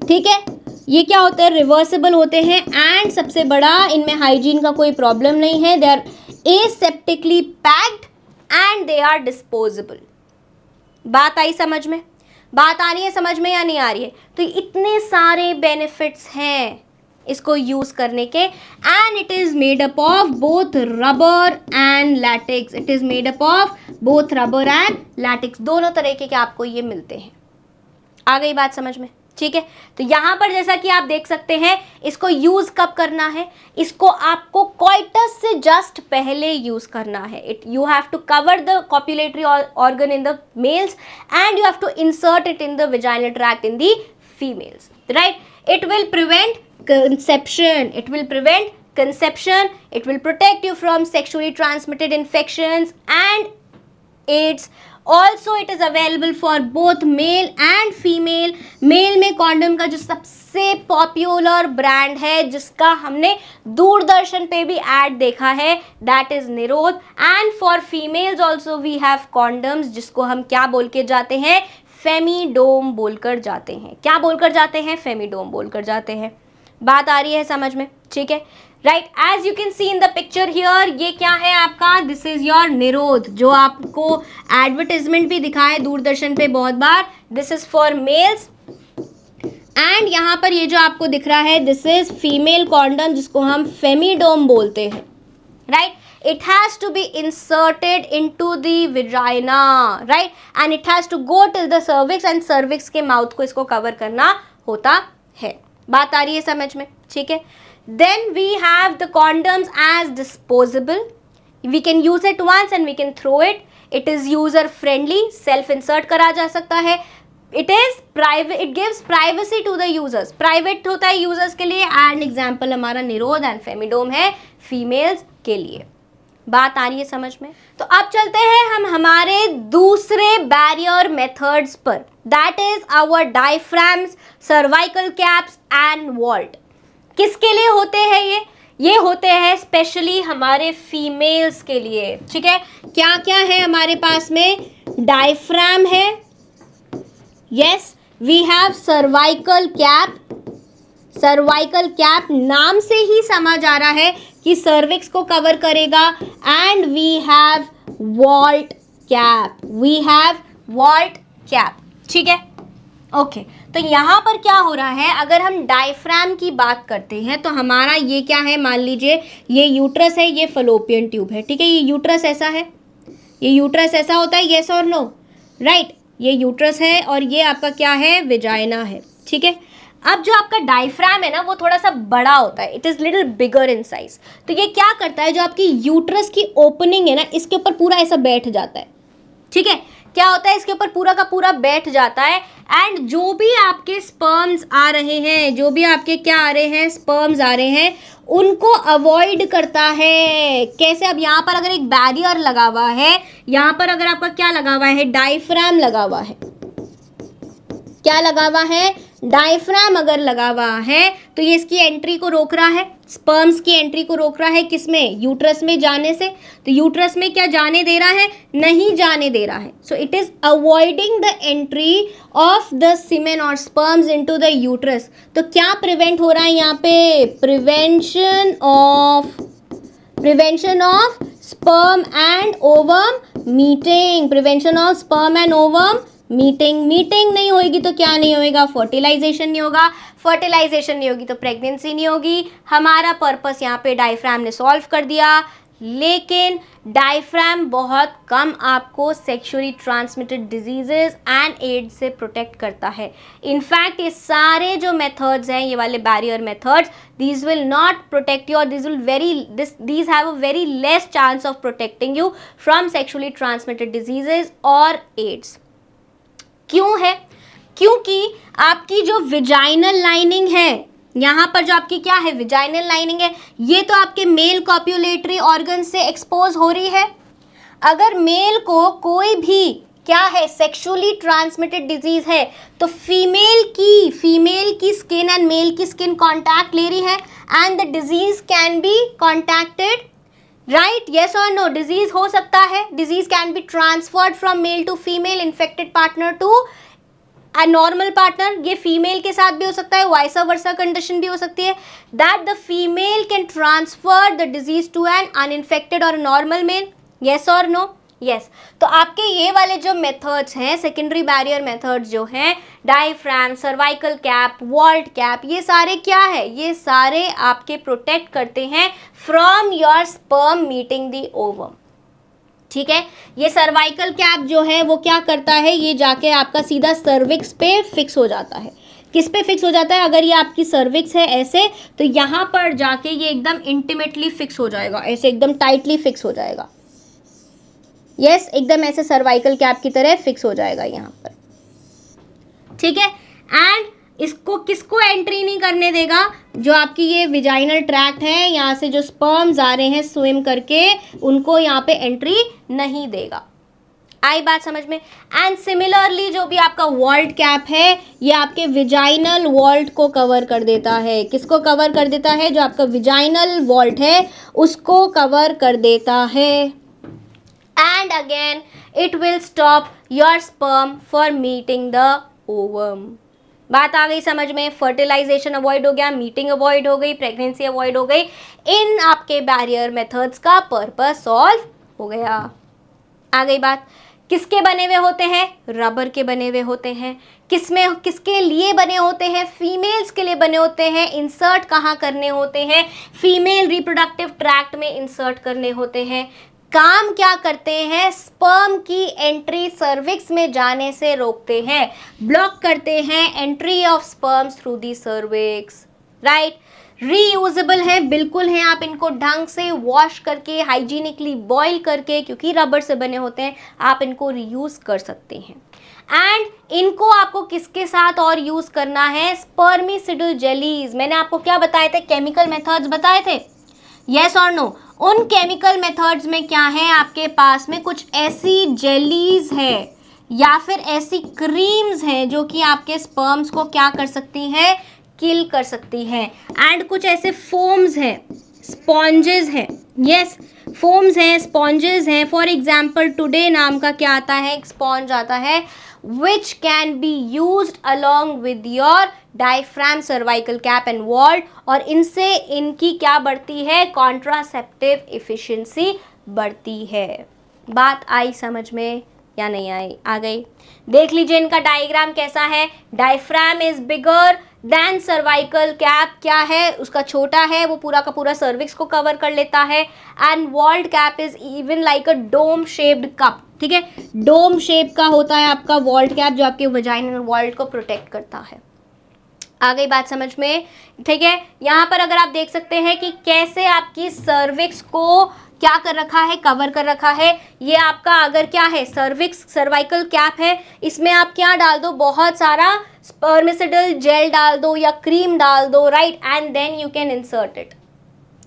ठीक है। ये क्या होते हैं, रिवर्सिबल होते हैं। एंड सबसे बड़ा, इनमें हाइजीन का कोई प्रॉब्लम नहीं है, they are aseptically packed and they are disposable. बात आई समझ में, बात आ रही है समझ में या नहीं आ रही है। तो इतने सारे बेनिफिट्स हैं इसको यूज करने के। And it is made up of both rubber and latex, it is made up of both rubber and latex, दोनों तरीके के आपको ये मिलते हैं। आ गई बात समझ में, ठीक है। तो यहां पर जैसा कि आप देख सकते हैं, इसको यूज कब करना है, इसको आपको कोइटस से जस्ट पहले यूज करना है। It you have to cover the copulatory organ in the males and you have to insert it in the vaginal tract in the females, right. It will prevent conception, it will prevent conception, it will protect you from sexually transmitted infections and AIDS. Also it is available for both male and female. Male में condom का जो सबसे popular brand है, जिसका हमने दूरदर्शन पे भी ad देखा है, that is Nirodh. And for females also we have condoms, जिसको हम क्या बोल के जाते हैं, फेमिडोम बोलकर जाते हैं। क्या बोलकर जाते हैं, फेमिडोम बोलकर जाते हैं। बात आ रही है समझ में, ठीक है, right. As you can see in the picture here, ये क्या है आपका, दिस इज योर निरोध, जो आपको एडवर्टाइजमेंट भी दिखा है दूरदर्शन पे बहुत बार। This is for males. And यहाँ पर ये जो आपको दिख रहा है, दिस इज फीमेल कॉन्डम, जिसको हम फेमिडोम बोलते हैं, right. It has to be inserted into the vagina, right, and it has to go till the cervix and cervix के माउथ को इसको कवर करना होता है। बात आ रही है समझ में, ठीक है। Then we have the condoms as disposable. We can use it once and we can throw it. It is user friendly, self insert करा जा सकता है। It is private, it gives privacy to the users. Private होता है users के लिए। And example हमारा निरोध and फेमिडोम है फीमेल्स के लिए। बात आ रही है समझ में। तो अब चलते हैं हम हमारे दूसरे बैरियर मेथड्स पर, that is our diaphragms, cervical caps and vault. किसके लिए होते हैं ये? ये होते हैं स्पेशली हमारे फीमेल्स के लिए, ठीक है। क्या क्या है हमारे पास में? डायफ्राम है, yes, we have cervical cap. Cervical cap नाम से ही समझ आ रहा है कि सर्विक्स को कवर करेगा। And we have vault cap, we have vault cap, ठीक है, ओके। तो यहाँ पर क्या हो रहा है, अगर हम डायफ्राम की बात करते हैं तो हमारा ये क्या है, मान लीजिए ये यूट्रस है, ये फलोपियन ट्यूब है, ठीक है। ये यूट्रस ऐसा है, ये यूट्रस ऐसा होता है, येस और नो, राइट। ये यूट्रस है और ये आपका क्या है, विजाइना है, ठीक है। अब जो आपका डायफ्राम है ना वो थोड़ा सा बड़ा होता है, it is little bigger in size. तो ये क्या करता है, जो आपकी यूट्रस की ओपनिंग है ना इसके ऊपर पूरा ऐसा बैठ जाता है, ठीक है। क्या होता है, इसके ऊपर पूरा का पूरा बैठ जाता है। एंड जो भी आपके स्पर्म्स आ रहे हैं, जो भी आपके क्या आ रहे हैं, स्पर्म्स आ रहे हैं, उनको अवॉइड करता है। कैसे? अब यहाँ पर अगर एक बैरियर लगा हुआ है, यहाँ पर अगर आपका क्या लगा हुआ है, डायफ्राम लगा हुआ है, क्या लगा हुआ है, डायफ्राम अगर लगा हुआ है तो ये इसकी एंट्री को रोक रहा है, स्पर्म्स की एंट्री को रोक रहा है, किसमें, यूट्रस में जाने से। तो यूट्रस में क्या जाने दे रहा है, नहीं जाने दे रहा है। So it is avoiding the entry of the semen और स्पर्म्स इनटू द यूट्रस। तो क्या प्रिवेंट हो रहा है यहाँ पे, prevention of sperm and ovum meeting, prevention of sperm and ovum meeting नहीं होगी तो क्या नहीं होएगा, फर्टिलाइजेशन नहीं होगा, फर्टिलाइजेशन नहीं होगी तो प्रेगनेंसी नहीं होगी। हमारा पर्पस यहाँ पे डायफ्राम ने सॉल्व कर दिया। लेकिन डायफ्राम बहुत कम आपको sexually transmitted diseases and AIDS से प्रोटेक्ट करता है। इनफैक्ट ये सारे जो मेथड्स हैं, ये वाले barrier methods, these will not protect you, or these have a very less chance of protecting you from sexually transmitted diseases or AIDS। क्यों है? क्योंकि आपकी जो विजाइनल लाइनिंग है, यहाँ पर जो आपकी क्या है, विजाइनल लाइनिंग है, ये तो आपके मेल कॉप्युलेटरी ऑर्गन से एक्सपोज हो रही है। अगर मेल को कोई भी क्या है, सेक्सुअली ट्रांसमिटेड डिजीज है, तो फीमेल की स्किन एंड मेल की स्किन कांटेक्ट ले रही है, and the disease can be contacted, right, yes और नो। डिजीज हो सकता है, disease can be transferred from male to female, infected partner to a normal partner. ये फीमेल के साथ भी हो सकता है, वाइस वर्सा कंडीशन भी हो सकती है, that the female can transfer the disease to an uninfected और नॉर्मल मेल, येस और नो, यस। तो आपके ये वाले जो मेथड्स हैं, सेकेंडरी बैरियर मेथड्स जो हैं, diaphragm, cervical cap, vault cap, ये सारे क्या है, ये सारे आपके प्रोटेक्ट करते हैं from your sperm meeting the ovum, ठीक है। ये सर्वाइकल कैप जो है वो क्या करता है, ये जाके आपका सीधा सर्विक्स पे फिक्स हो जाता है। किस पे फिक्स हो जाता है, अगर ये आपकी सर्विक्स है ऐसे, तो यहाँ पर जाके ये एकदम इंटीमेटली फिक्स हो जाएगा, ऐसे एकदम टाइटली फिक्स हो जाएगा, यस, एकदम ऐसे सर्वाइकल कैप की तरह फिक्स हो जाएगा यहाँ पर, ठीक है। एंड इसको किसको एंट्री नहीं करने देगा, जो आपकी ये विजाइनल ट्रैक्ट है, यहाँ से जो स्पर्म्स आ रहे हैं स्विम करके, उनको यहाँ पे एंट्री नहीं देगा। आई बात समझ में? एंड सिमिलरली जो भी आपका वॉल्ट कैप है, ये आपके विजाइनल वॉल्ट को कवर कर देता है। किसको कवर कर देता है, जो आपका विजाइनल वॉल्ट है उसको कवर कर देता है। And again it will stop your sperm for meeting the ovum. बात आ गई समझ में? फर्टिलाइजेशन अवॉइड हो गया, मीटिंग अवॉइड हो गई, प्रेगनेंसी अवॉइड हो गई। इन आपके बैरियर मेथड्स का पर्पस सॉल्व हो गया। आ गई बात? किसके बने हुए होते हैं? रबर के बने हुए होते हैं। किसके लिए बने होते हैं? फीमेल्स के लिए बने होते हैं। इंसर्ट कहाँ करने होते हैं? फीमेल रिप्रोडक्टिव ट्रैक्ट में इंसर्ट करने होते हैं। काम क्या करते हैं? स्पर्म की एंट्री सर्विक्स में जाने से रोकते हैं, ब्लॉक करते हैं entry of sperms through the cervix, right. Reusable है, बिल्कुल है। आप इनको ढंग से वॉश करके, हाइजीनिकली बॉईल करके, क्योंकि रबर से बने होते हैं, आप इनको रीयूज कर सकते हैं। एंड इनको आपको किसके साथ और यूज करना है? स्पर्मिसिडल जेलीज। मैंने आपको क्या बताए थे? केमिकल मेथड्स बताए थे, यस और नो। उन केमिकल मेथड्स में क्या है आपके पास में? कुछ ऐसी जेलीज है या फिर ऐसी क्रीम्स हैं जो कि आपके स्पर्म्स को क्या कर सकती हैं? किल कर सकती हैं। एंड कुछ ऐसे फोम्स हैं, स्पॉन्जेस हैं, यस फोम्स हैं, स्पॉन्जेस हैं। फॉर एग्जाम्पल टुडे नाम का क्या आता है, एक स्पॉन्ज आता है which can be used along with your diaphragm, cervical cap and wall, और इनसे इनकी क्या बढ़ती है, कॉन्ट्रासेप्टिव इफिशिएंसी बढ़ती है। बात आई समझ में या नहीं आई, आ गई? देख लीजिए इनका डायग्राम कैसा है, diaphragm is bigger than cervical cap, क्या है उसका छोटा है, वो पूरा का पूरा सर्विक्स को कवर कर लेता है, and vault cap is even like a dome shaped cup, ठीक है, डोम शेप का होता है आपका वॉल्ड कैप जो आपके वजाइनल वॉल्ड को प्रोटेक्ट करता है। आ गई बात समझ में, ठीक है। यहाँ पर अगर आप देख सकते हैं कि कैसे आपकी सर्विक्स को क्या कर रखा है, कवर कर रखा है। ये आपका अगर क्या है, सर्विक्स सर्वाइकल कैप है, इसमें आप क्या डाल दो, बहुत सारा स्पर्मिसिडल जेल डाल दो या क्रीम डाल दो, right, and then you can insert it,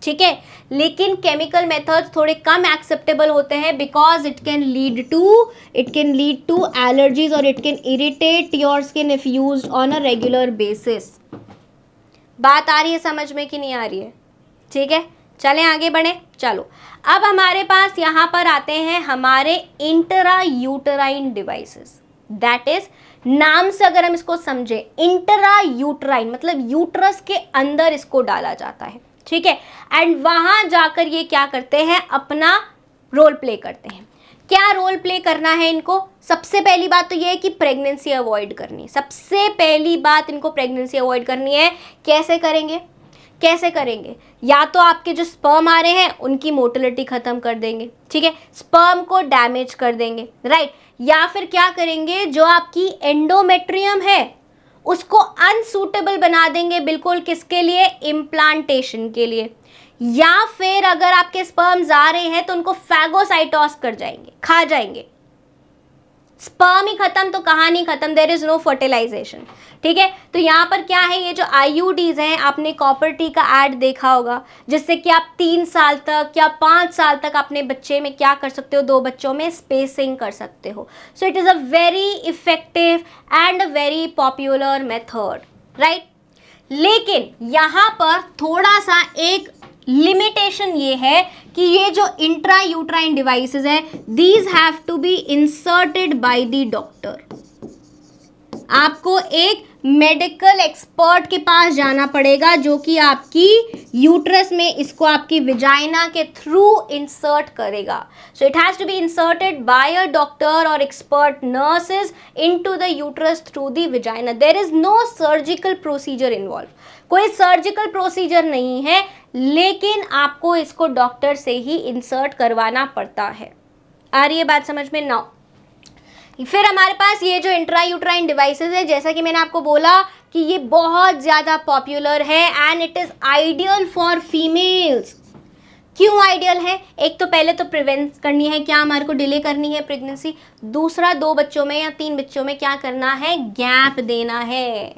ठीक है। लेकिन केमिकल मेथड्स थोड़े कम एक्सेप्टेबल होते हैं because it can lead to allergies और it can irritate your skin if used on a regular basis. बात आ रही है समझ में कि नहीं आ रही है, ठीक है। चलें आगे बढ़े, चलो अब हमारे पास यहाँ पर आते हैं हमारे intra uterine devices, that is नाम से अगर हम इसको समझे, इंट्रा यूटराइन मतलब यूट्रस के अंदर इसको डाला जाता है, ठीक है, एंड वहां जाकर ये क्या करते हैं, अपना रोल प्ले करते हैं। क्या रोल प्ले करना है इनको, सबसे पहली बात तो ये है कि प्रेगनेंसी अवॉइड करनी है, सबसे पहली बात इनको प्रेगनेंसी अवॉइड करनी है। कैसे करेंगे, कैसे करेंगे, या तो आपके जो स्पर्म आ रहे हैं उनकी मोटिलिटी खत्म कर देंगे, ठीक है, स्पर्म को डैमेज कर देंगे, राइट, या फिर क्या करेंगे, जो आपकी एंडोमेट्रियम है उसको अनसूटेबल बना देंगे, बिल्कुल किसके लिए, इम्प्लांटेशन के लिए, या फिर अगर आपके स्पर्म्स आ रहे हैं तो उनको फैगोसाइटोस कर जाएंगे, खा जाएंगे। स्पर्म ही खत्म तो कहानी खत्म, देयर इज नो फर्टिलाइजेशन, ठीक है। तो यहाँ पर क्या है, ये जो आईयूडीज हैं, आपने कॉपर टी का ऐड देखा होगा, जिससे कि आप 3 साल तक या 5 साल तक अपने बच्चे में क्या कर सकते हो, 2 बच्चों में स्पेसिंग कर सकते हो। So it is a very effective and a very popular method, right. लेकिन यहाँ पर थोड़ा सा एक लिमिटेशन ये है कि ये जो इंट्रा यूट्राइन डिवाइसेस हैं, these have to be inserted by the doctor. आपको एक मेडिकल एक्सपर्ट के पास जाना पड़ेगा जो कि आपकी यूट्रस में इसको आपकी विजाइना के थ्रू इंसर्ट करेगा। So it has to be inserted by a doctor और expert nurses into the uterus through the vagina. There is no surgical procedure involve, कोई सर्जिकल प्रोसीजर नहीं है, लेकिन आपको इसको डॉक्टर से ही इंसर्ट करवाना पड़ता है। आ रही है बात समझ में? नाउ फिर हमारे पास ये जो इंट्रायूट्राइन डिवाइसेस है, जैसा कि मैंने आपको बोला कि ये बहुत ज़्यादा पॉपुलर है and it is ideal for females. क्यों आइडियल है? एक तो पहले तो प्रिवेंट करनी है, क्या हमारे को डिले करनी है प्रेगनेंसी, दूसरा 2 बच्चों में या 3 बच्चों में क्या करना है, गैप देना है।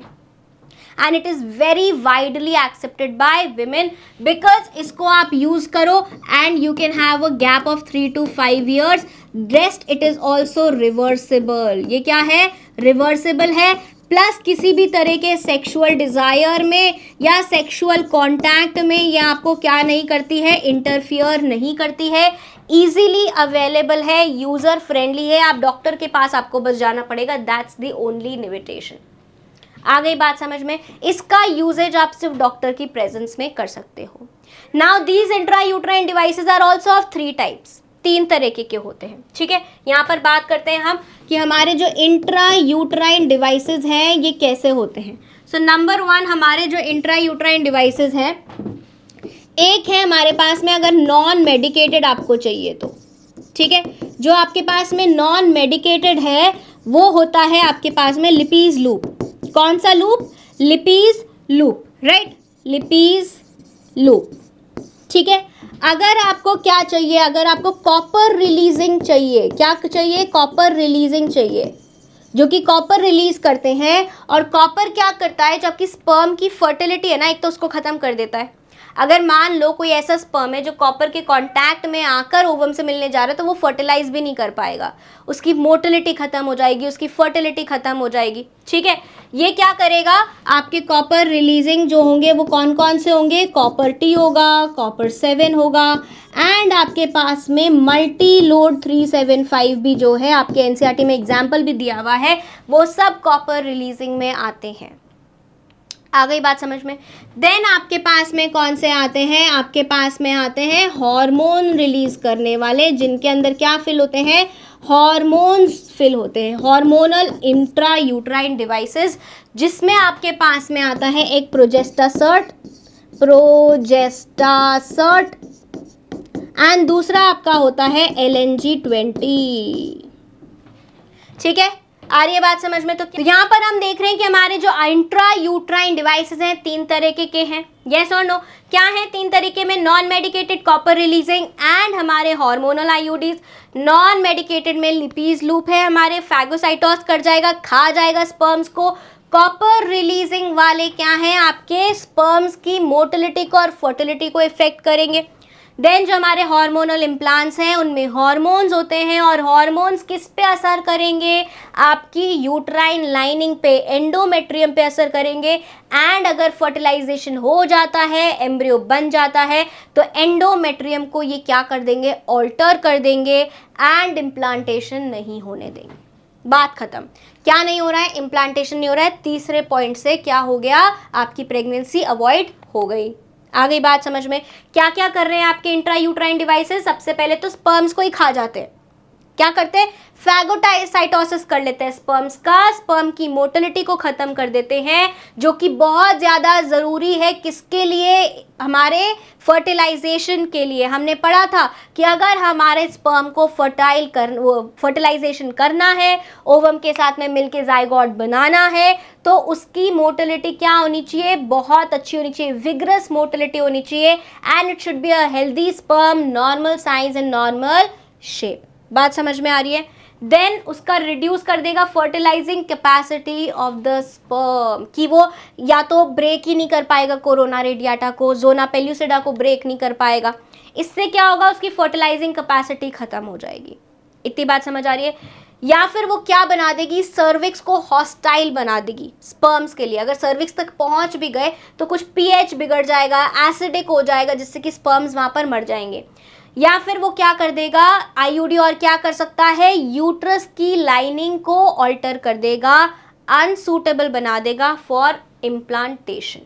And it is very widely accepted bye women because इसको आप यूज़ करो and you can have a gap of 3 to 5 years। Rest it is also reversible, ये क्या है, रिवर्सिबल है। प्लस किसी भी तरह के सेक्सुअल डिज़ायर में या सेक्सुअल कॉन्टैक्ट में ये आपको क्या नहीं करती है, इंटरफियर नहीं करती है। ईजीली अवेलेबल है, यूज़र फ्रेंडली है, आप डॉक्टर के पास आपको बस जाना पड़ेगा, दैट्स द ओनली लिमिटेशन। आ गई बात समझ में? इसका यूजेज आप सिर्फ डॉक्टर की प्रेजेंस में कर सकते हो। Now these intrauterine devices are also of 3 types, 3 तरह के होते हैं, ठीक है। यहाँ पर बात करते हैं हम कि हमारे जो इंट्रायूट्राइन डिवाइसेस हैं ये कैसे होते हैं। सो नंबर 1 हमारे जो इंट्रायूट्राइन डिवाइसेस हैं, एक है हमारे पास में अगर नॉन मेडिकेटेड आपको चाहिए तो, ठीक है, जो आपके पास में नॉन मेडिकेटेड है वो होता है आपके पास में लिपीज लूप। कौन सा लूप? लिपीज लूप, राइट, लिपीज लूप, ठीक है। अगर आपको क्या चाहिए, अगर आपको कॉपर रिलीजिंग चाहिए, क्या चाहिए, कॉपर रिलीजिंग चाहिए, जो कि कॉपर रिलीज करते हैं। और कॉपर क्या करता है, जो आपकी स्पर्म की फर्टिलिटी है ना, एक तो उसको ख़त्म कर देता है, अगर मान लो कोई ऐसा स्पर्म है जो कॉपर के कांटेक्ट में आकर ओवम से मिलने जा रहा है, तो वो फर्टिलाइज भी नहीं कर पाएगा, उसकी मोटिलिटी खत्म हो जाएगी, उसकी फर्टिलिटी खत्म हो जाएगी। ठीक है, ये क्या करेगा, आपके कॉपर रिलीजिंग जो होंगे वो कौन कौन से होंगे, कॉपर टी होगा, कॉपर 7 होगा, एंड आपके पास में मल्टी लोड 375 भी जो है आपके एनसीईआरटी में एग्जाम्पल भी दिया हुआ है, वो सब कॉपर रिलीजिंग में आते हैं। आ गई बात समझ में। देन आपके पास में कौन से आते हैं, आपके पास में आते हैं हार्मोन रिलीज करने वाले, जिनके अंदर क्या फिल होते हैं, हार्मोन्स फिल होते हैं, हार्मोनल इंट्रा यूट्राइन डिवाइसेस, जिसमें आपके पास में आता है एक प्रोजेस्टासर्ट एंड दूसरा आपका होता है LNG-20। ठीक है, आ रही है बात समझ में। तो यहाँ पर हम देख रहे हैं कि हमारे जो इंट्रा यूट्राइन डिवाइसेस हैं 3 तरीके के हैं, यस और नो। क्या है 3 तरीके में, non medicated copper releasing and हमारे हार्मोनल आईयूडीज। नॉन मेडिकेटेड में लिपीज लूप है, हमारे फैगोसाइटोस कर जाएगा, खा जाएगा स्पर्म्स को। कॉपर रिलीजिंग वाले क्या हैं, आपके स्पर्म्स की मोटिलिटी को और फर्टिलिटी को इफेक्ट करेंगे। देन जो हमारे हार्मोनल इम्प्लांट्स हैं उनमें हार्मोन्स होते हैं, और हार्मोन्स किस पे असर करेंगे, आपकी यूट्राइन लाइनिंग पे, एंडोमेट्रियम पे असर करेंगे। एंड अगर फर्टिलाइजेशन हो जाता है, एम्ब्रियो बन जाता है, तो एंडोमेट्रियम को ये क्या कर देंगे, ऑल्टर कर देंगे एंड इम्प्लांटेशन नहीं होने देंगे। बात खत्म। क्या नहीं हो रहा है, इम्प्लांटेशन नहीं हो रहा है। तीसरे पॉइंट से क्या हो गया, आपकी प्रेगनेंसी अवॉइड हो गई। आ गई बात समझ में। क्या क्या कर रहे हैं आपके इंट्रा यूट्राइन डिवाइसेस, सबसे पहले तो स्पर्म्स को ही खा जाते हैं। क्या करते हैं, फैगोसाइटोसिस कर लेते हैं स्पर्म्स का, स्पर्म की मोटिलिटी को खत्म कर देते हैं, जो कि बहुत ज़्यादा ज़रूरी है किसके लिए, हमारे फर्टिलाइजेशन के लिए। हमने पढ़ा था कि अगर हमारे स्पर्म को फर्टिलाइजेशन करना है, ओवम के साथ में मिलके जाइगोट बनाना है, तो उसकी मोटिलिटी क्या होनी चाहिए, बहुत अच्छी होनी चाहिए, विग्रस मोटिलिटी होनी चाहिए, and it should be a healthy sperm, normal size and normal shape. बात समझ में आ रही है। देन उसका रिड्यूस कर देगा fertilising capacity of the sperm, कि वो या तो ब्रेक ही नहीं कर पाएगा कोरोना रेडियाटा को, जोना पेल्यूसिडा को ब्रेक नहीं कर पाएगा। इससे क्या होगा, उसकी फर्टिलाइजिंग कैपेसिटी खत्म हो जाएगी। इतनी बात समझ आ रही है। या फिर वो क्या बना देगी, सर्विक्स को हॉस्टाइल बना देगी स्पर्म्स के लिए। अगर सर्विक्स तक पहुंच भी गए तो कुछ पीएच बिगड़ जाएगा, एसिडिक हो जाएगा, जिससे कि स्पर्म्स वहां पर मर जाएंगे। या फिर वो क्या कर देगा, आईयूडी और क्या कर सकता है, यूट्रस की लाइनिंग को ऑल्टर कर देगा, अनसूटेबल बना देगा फॉर इम्प्लांटेशन।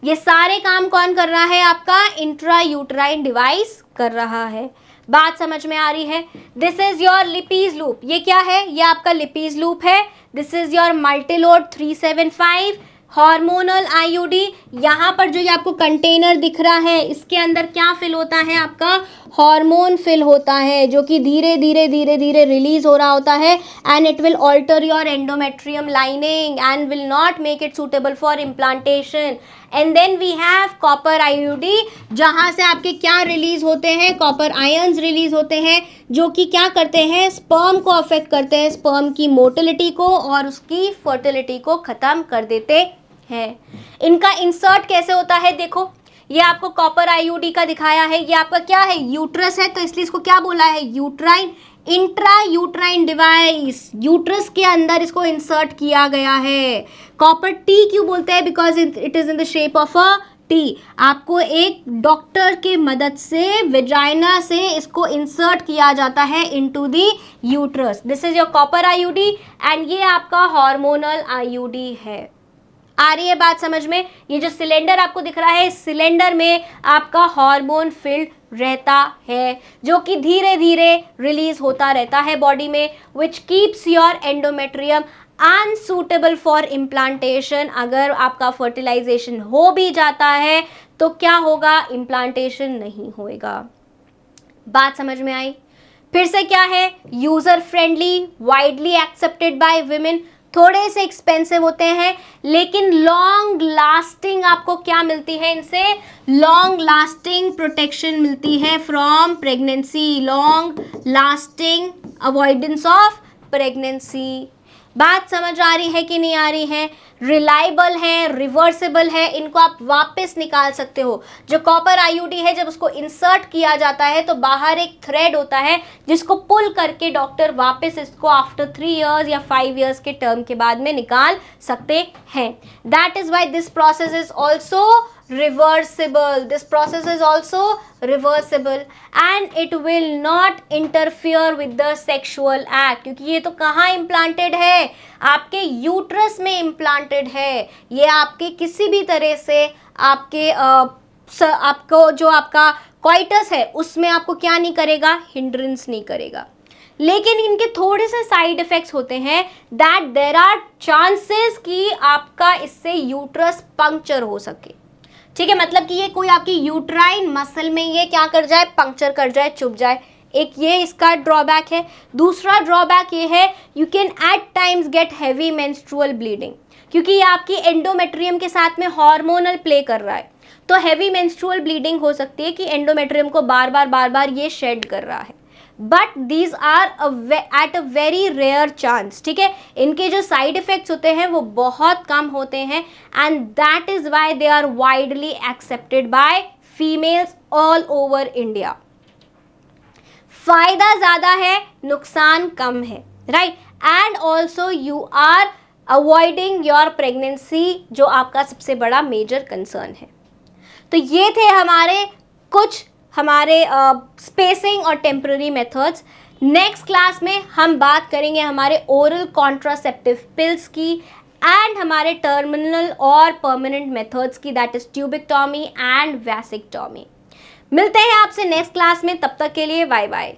ये सारे काम कौन कर रहा है, आपका इंट्रा यूट्राइन डिवाइस कर रहा है। बात समझ में आ रही है। This is your Lippes loop. ये क्या है, ये आपका लिपीज लूप है। This is your multiload 375 hormonal IUD. यहाँ पर जो ये आपको कंटेनर दिख रहा है, इसके अंदर क्या फिल होता है, आपका हार्मोन फिल होता है, जो कि धीरे धीरे रिलीज हो रहा होता है, and it will alter your endometrium lining and will not make it suitable for implantation. And then we have copper IUD, जहाँ से आपके क्या रिलीज होते हैं, कॉपर आयंस रिलीज होते हैं, जो कि क्या करते हैं, स्पर्म को अफेक्ट करते हैं, स्पर्म की मोटिलिटी को और उसकी फर्टिलिटी को खत्म कर देते हैं। इनका इंसर्ट कैसे होता है, देखो ये आपको कॉपर आईयूडी का दिखाया है, ये आपका क्या है, यूट्रस है, तो इसलिए इसको क्या बोला है, uterine, intra uterine device. Uterus के अंदर इसको इंसर्ट किया गया है। कॉपर टी क्यों बोलते हैं, because it is in the shape of a T. आपको एक डॉक्टर की मदद से वेजाइना से इसको इंसर्ट किया जाता है into the uterus. This is your copper IUD and ये आपका हार्मोनल आईयूडी है। आ रही है बात समझ में। ये जो सिलेंडर आपको दिख रहा है, इस सिलेंडर में आपका हार्मोन फिल्ड रहता है, जो कि धीरे धीरे रिलीज होता रहता है बॉडी में, which keeps your endometrium unsuitable for implantation. अगर आपका फर्टिलाइजेशन हो भी जाता है तो क्या होगा, इम्प्लांटेशन नहीं होएगा। बात समझ में आई। फिर से क्या है, user friendly, widely accepted bye women. थोड़े से एक्सपेंसिव होते हैं, लेकिन लॉन्ग लास्टिंग आपको क्या मिलती है इनसे, लॉन्ग लास्टिंग प्रोटेक्शन मिलती है from pregnancy, long lasting avoidance of pregnancy. बात समझ आ रही है कि नहीं आ रही है? रिलायबल है, रिवर्सिबल है, इनको आप वापस निकाल सकते हो। जो कॉपर आईयूडी है, जब उसको इंसर्ट किया जाता है तो बाहर एक थ्रेड होता है जिसको पुल करके डॉक्टर वापस इसको आफ्टर 3 इयर्स या 5 इयर्स के टर्म के बाद में निकाल सकते हैं। That is why this process is also reversible. This process is also reversible and it will not interfere with the sexual act, क्योंकि ये तो कहाँ implanted है? आपके यूट्रस में implanted है। ये आपके किसी भी तरह से आपके आपको जो आपका कोइटस है उसमें आपको क्या नहीं करेगा? हिंड्रेंस नहीं करेगा। लेकिन इनके थोड़े से साइड इफेक्ट्स होते हैं, दैट देर आर चांसेस कि आपका इससे यूट्रस पंक्चर हो सके। ठीक है, मतलब कि ये कोई आपकी यूट्राइन मसल में ये क्या कर जाए? पंक्चर कर जाए, चुभ जाए। एक ये इसका ड्रॉबैक है। दूसरा ड्रॉबैक ये है, you can at times get heavy menstrual bleeding, क्योंकि ये आपकी एंडोमेट्रियम के साथ में हार्मोनल प्ले कर रहा है, तो हैवी मेंस्ट्रुअल ब्लीडिंग हो सकती है कि एंडोमेट्रियम को बार बार ये शेड कर रहा है। But these are at a very rare chance. ठीक है, इनके जो साइड इफेक्ट्स होते हैं वो बहुत कम होते हैं and that is why they are widely accepted by females all over India. फायदा ज्यादा है, नुकसान कम है, right? And also you are avoiding your pregnancy, जो आपका सबसे बड़ा मेजर कंसर्न है। तो ये थे हमारे स्पेसिंग और टेम्पररी मेथड्स। नेक्स्ट क्लास में हम बात करेंगे हमारे ओरल कॉन्ट्रासेप्टिव पिल्स की एंड हमारे टर्मिनल और परमानेंट मेथड्स की, दैट इज ट्यूबिक्टॉमी एंड वैसेक्टॉमी। मिलते हैं आपसे नेक्स्ट क्लास में, तब तक के लिए बाय बाय।